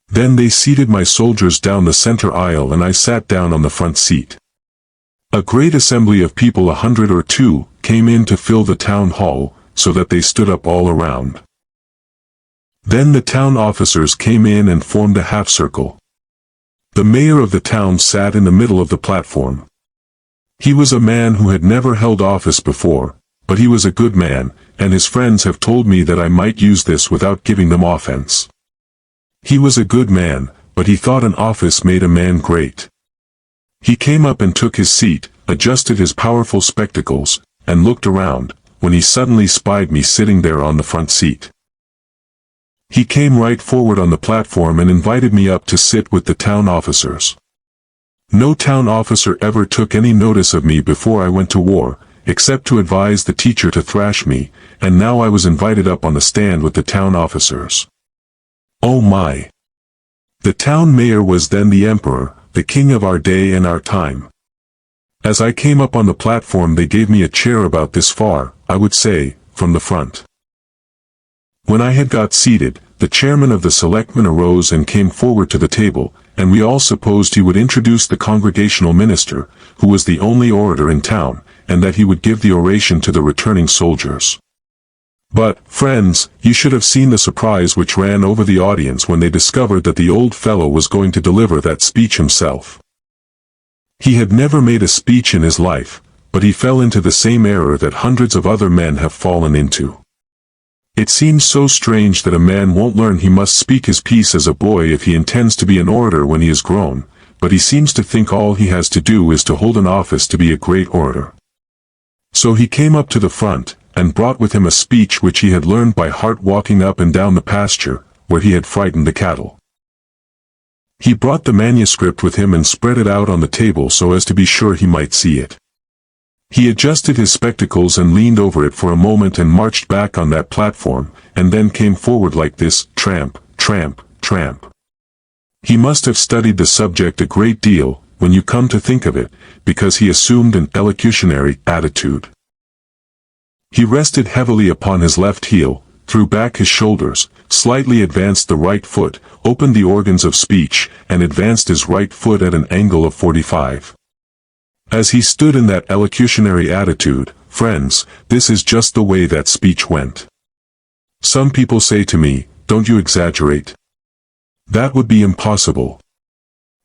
A: Then they seated my soldiers down the center aisle and I sat down on the front seat. A great assembly of people, 100 or 2, came in to fill the town hall, so that they stood up all around. Then the town officers came in and formed a half-circle. The mayor of the town sat in the middle of the platform. He was a man who had never held office before, but he was a good man, and his friends have told me that I might use this without giving them offense. He was a good man, but he thought an office made a man great. He came up and took his seat, adjusted his powerful spectacles, and looked around, when he suddenly spied me sitting there on the front seat. He came right forward on the platform and invited me up to sit with the town officers. No town officer ever took any notice of me before I went to war, except to advise the teacher to thrash me, and now I was invited up on the stand with the town officers. Oh my! The town mayor was then the emperor, the king of our day and our time. As I came up on the platform they gave me a chair about this far, I would say, from the front. When I had got seated, the chairman of the selectmen arose and came forward to the table, and we all supposed he would introduce the congregational minister, who was the only orator in town, and that he would give the oration to the returning soldiers. But, friends, you should have seen the surprise which ran over the audience when they discovered that the old fellow was going to deliver that speech himself. He had never made a speech in his life, but he fell into the same error that hundreds of other men have fallen into. It seems so strange that a man won't learn he must speak his piece as a boy if he intends to be an orator when he is grown, but he seems to think all he has to do is to hold an office to be a great orator. So he came up to the front, and brought with him a speech which he had learned by heart walking up and down the pasture, where he had frightened the cattle. He brought the manuscript with him and spread it out on the table so as to be sure he might see it. He adjusted his spectacles and leaned over it for a moment and marched back on that platform, and then came forward like this, tramp, tramp, tramp. He must have studied the subject a great deal, when you come to think of it, because he assumed an elocutionary attitude. He rested heavily upon his left heel, threw back his shoulders, slightly advanced the right foot, opened the organs of speech, and advanced his right foot at an angle of 45. As he stood in that elocutionary attitude, friends, this is just the way that speech went. Some people say to me, don't you exaggerate? That would be impossible.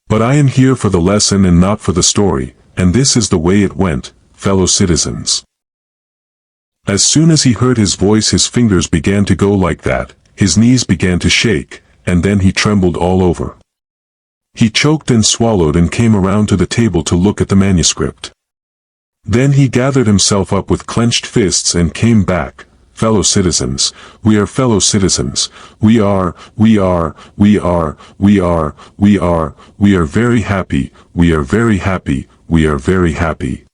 A: But I am here for the lesson and not for the story, and this is the way it went, fellow citizens. As soon as he heard his voice his fingers began to go like that, his knees began to shake, and then he trembled all over. He choked and swallowed and came around to the table to look at the manuscript. Then he gathered himself up with clenched fists and came back. Fellow citizens, we are fellow citizens, we are very happy, we are very happy, we are very happy.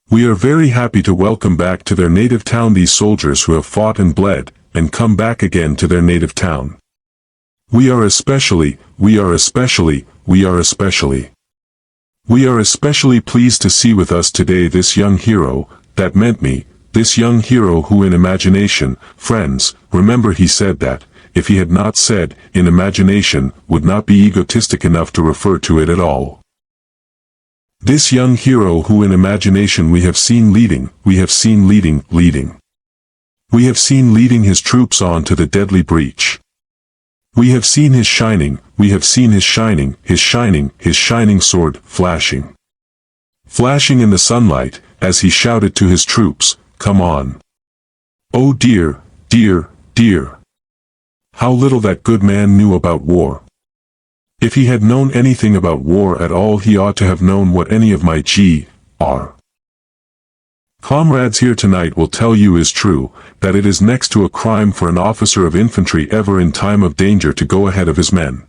A: We are very happy to welcome back to their native town these soldiers who have fought and bled, and come back again to their native town. We are especially pleased to see with us today this young hero, that meant me, this young hero who in imagination, friends, remember he said that, if he had not said, in imagination, would not be egotistic enough to refer to it at all. This young hero who in imagination we have seen leading. We have seen leading his troops on to the deadly breach. We have seen his shining sword, flashing in the sunlight, as he shouted to his troops, "Come on." Oh dear, dear, dear. How little that good man knew about war. If he had known anything about war at all, he ought to have known what any of my G.R. comrades here tonight will tell you is true, that it is next to a crime for an officer of infantry ever in time of danger to go ahead of his men.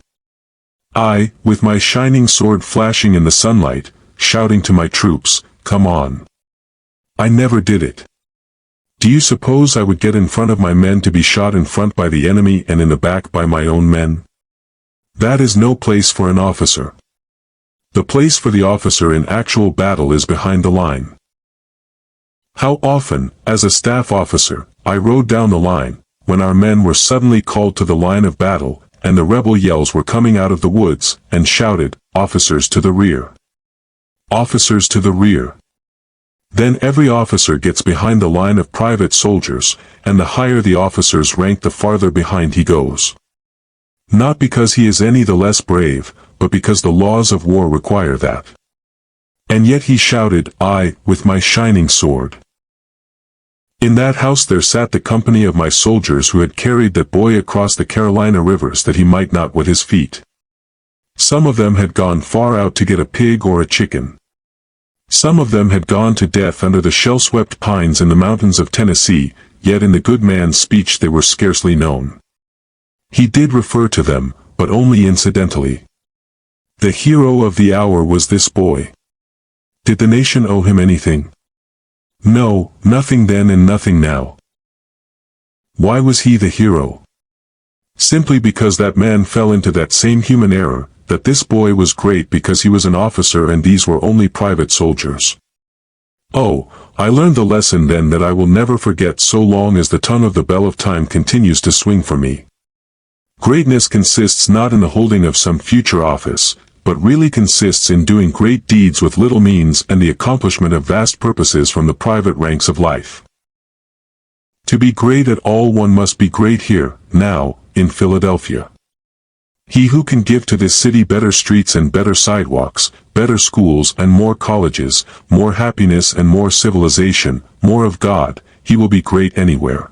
A: I, with my shining sword flashing in the sunlight, shouting to my troops, "Come on." I never did it. Do you suppose I would get in front of my men to be shot in front by the enemy and in the back by my own men? That is no place for an officer. The place for the officer in actual battle is behind the line. How often, as a staff officer, I rode down the line, when our men were suddenly called to the line of battle, and the rebel yells were coming out of the woods, and shouted, "Officers to the rear! Officers to the rear!" Then every officer gets behind the line of private soldiers, and the higher the officer's rank the farther behind he goes. Not because he is any the less brave, but because the laws of war require that. And yet he shouted, "I, with my shining sword." In that house there sat the company of my soldiers who had carried that boy across the Carolina rivers that he might not wet his feet. Some of them had gone far out to get a pig or a chicken. Some of them had gone to death under the shell-swept pines in the mountains of Tennessee, yet in the good man's speech they were scarcely known. He did refer to them, but only incidentally. The hero of the hour was this boy. Did the nation owe him anything? No, nothing then and nothing now. Why was he the hero? Simply because that man fell into that same human error, that this boy was great because he was an officer and these were only private soldiers. Oh, I learned the lesson then that I will never forget so long as the tongue of the bell of time continues to swing for me. Greatness consists not in the holding of some future office, but really consists in doing great deeds with little means and the accomplishment of vast purposes from the private ranks of life. To be great at all one must be great here, now, in Philadelphia. He who can give to this city better streets and better sidewalks, better schools and more colleges, more happiness and more civilization, more of God, he will be great anywhere.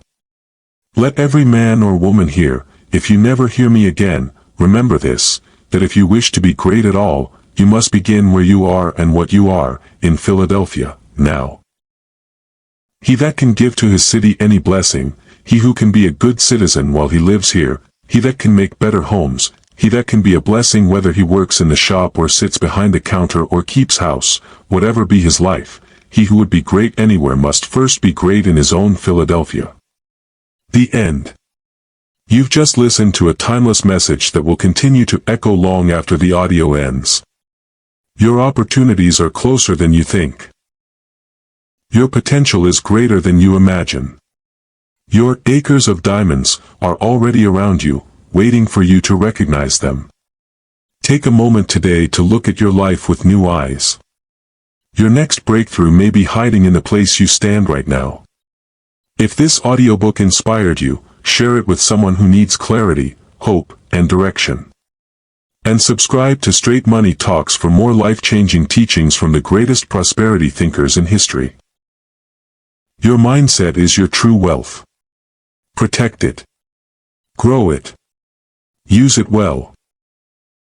A: Let every man or woman here, if you never hear me again, remember this, that if you wish to be great at all, you must begin where you are and what you are, in Philadelphia, now. He that can give to his city any blessing, he who can be a good citizen while he lives here, he that can make better homes, he that can be a blessing whether he works in the shop or sits behind the counter or keeps house, whatever be his life, he who would be great anywhere must first be great in his own Philadelphia. The end. You've just listened to a timeless message that will continue to echo long after the audio ends. Your opportunities are closer than you think. Your potential is greater than you imagine. Your acres of diamonds are already around you, waiting for you to recognize them. Take a moment today to look at your life with new eyes. Your next breakthrough may be hiding in the place you stand right now. If this audiobook inspired you, share it with someone who needs clarity, hope, and direction. And subscribe to Straight Money Talks for more life-changing teachings from the greatest prosperity thinkers in history. Your mindset is your true wealth. Protect it. Grow it. Use it well.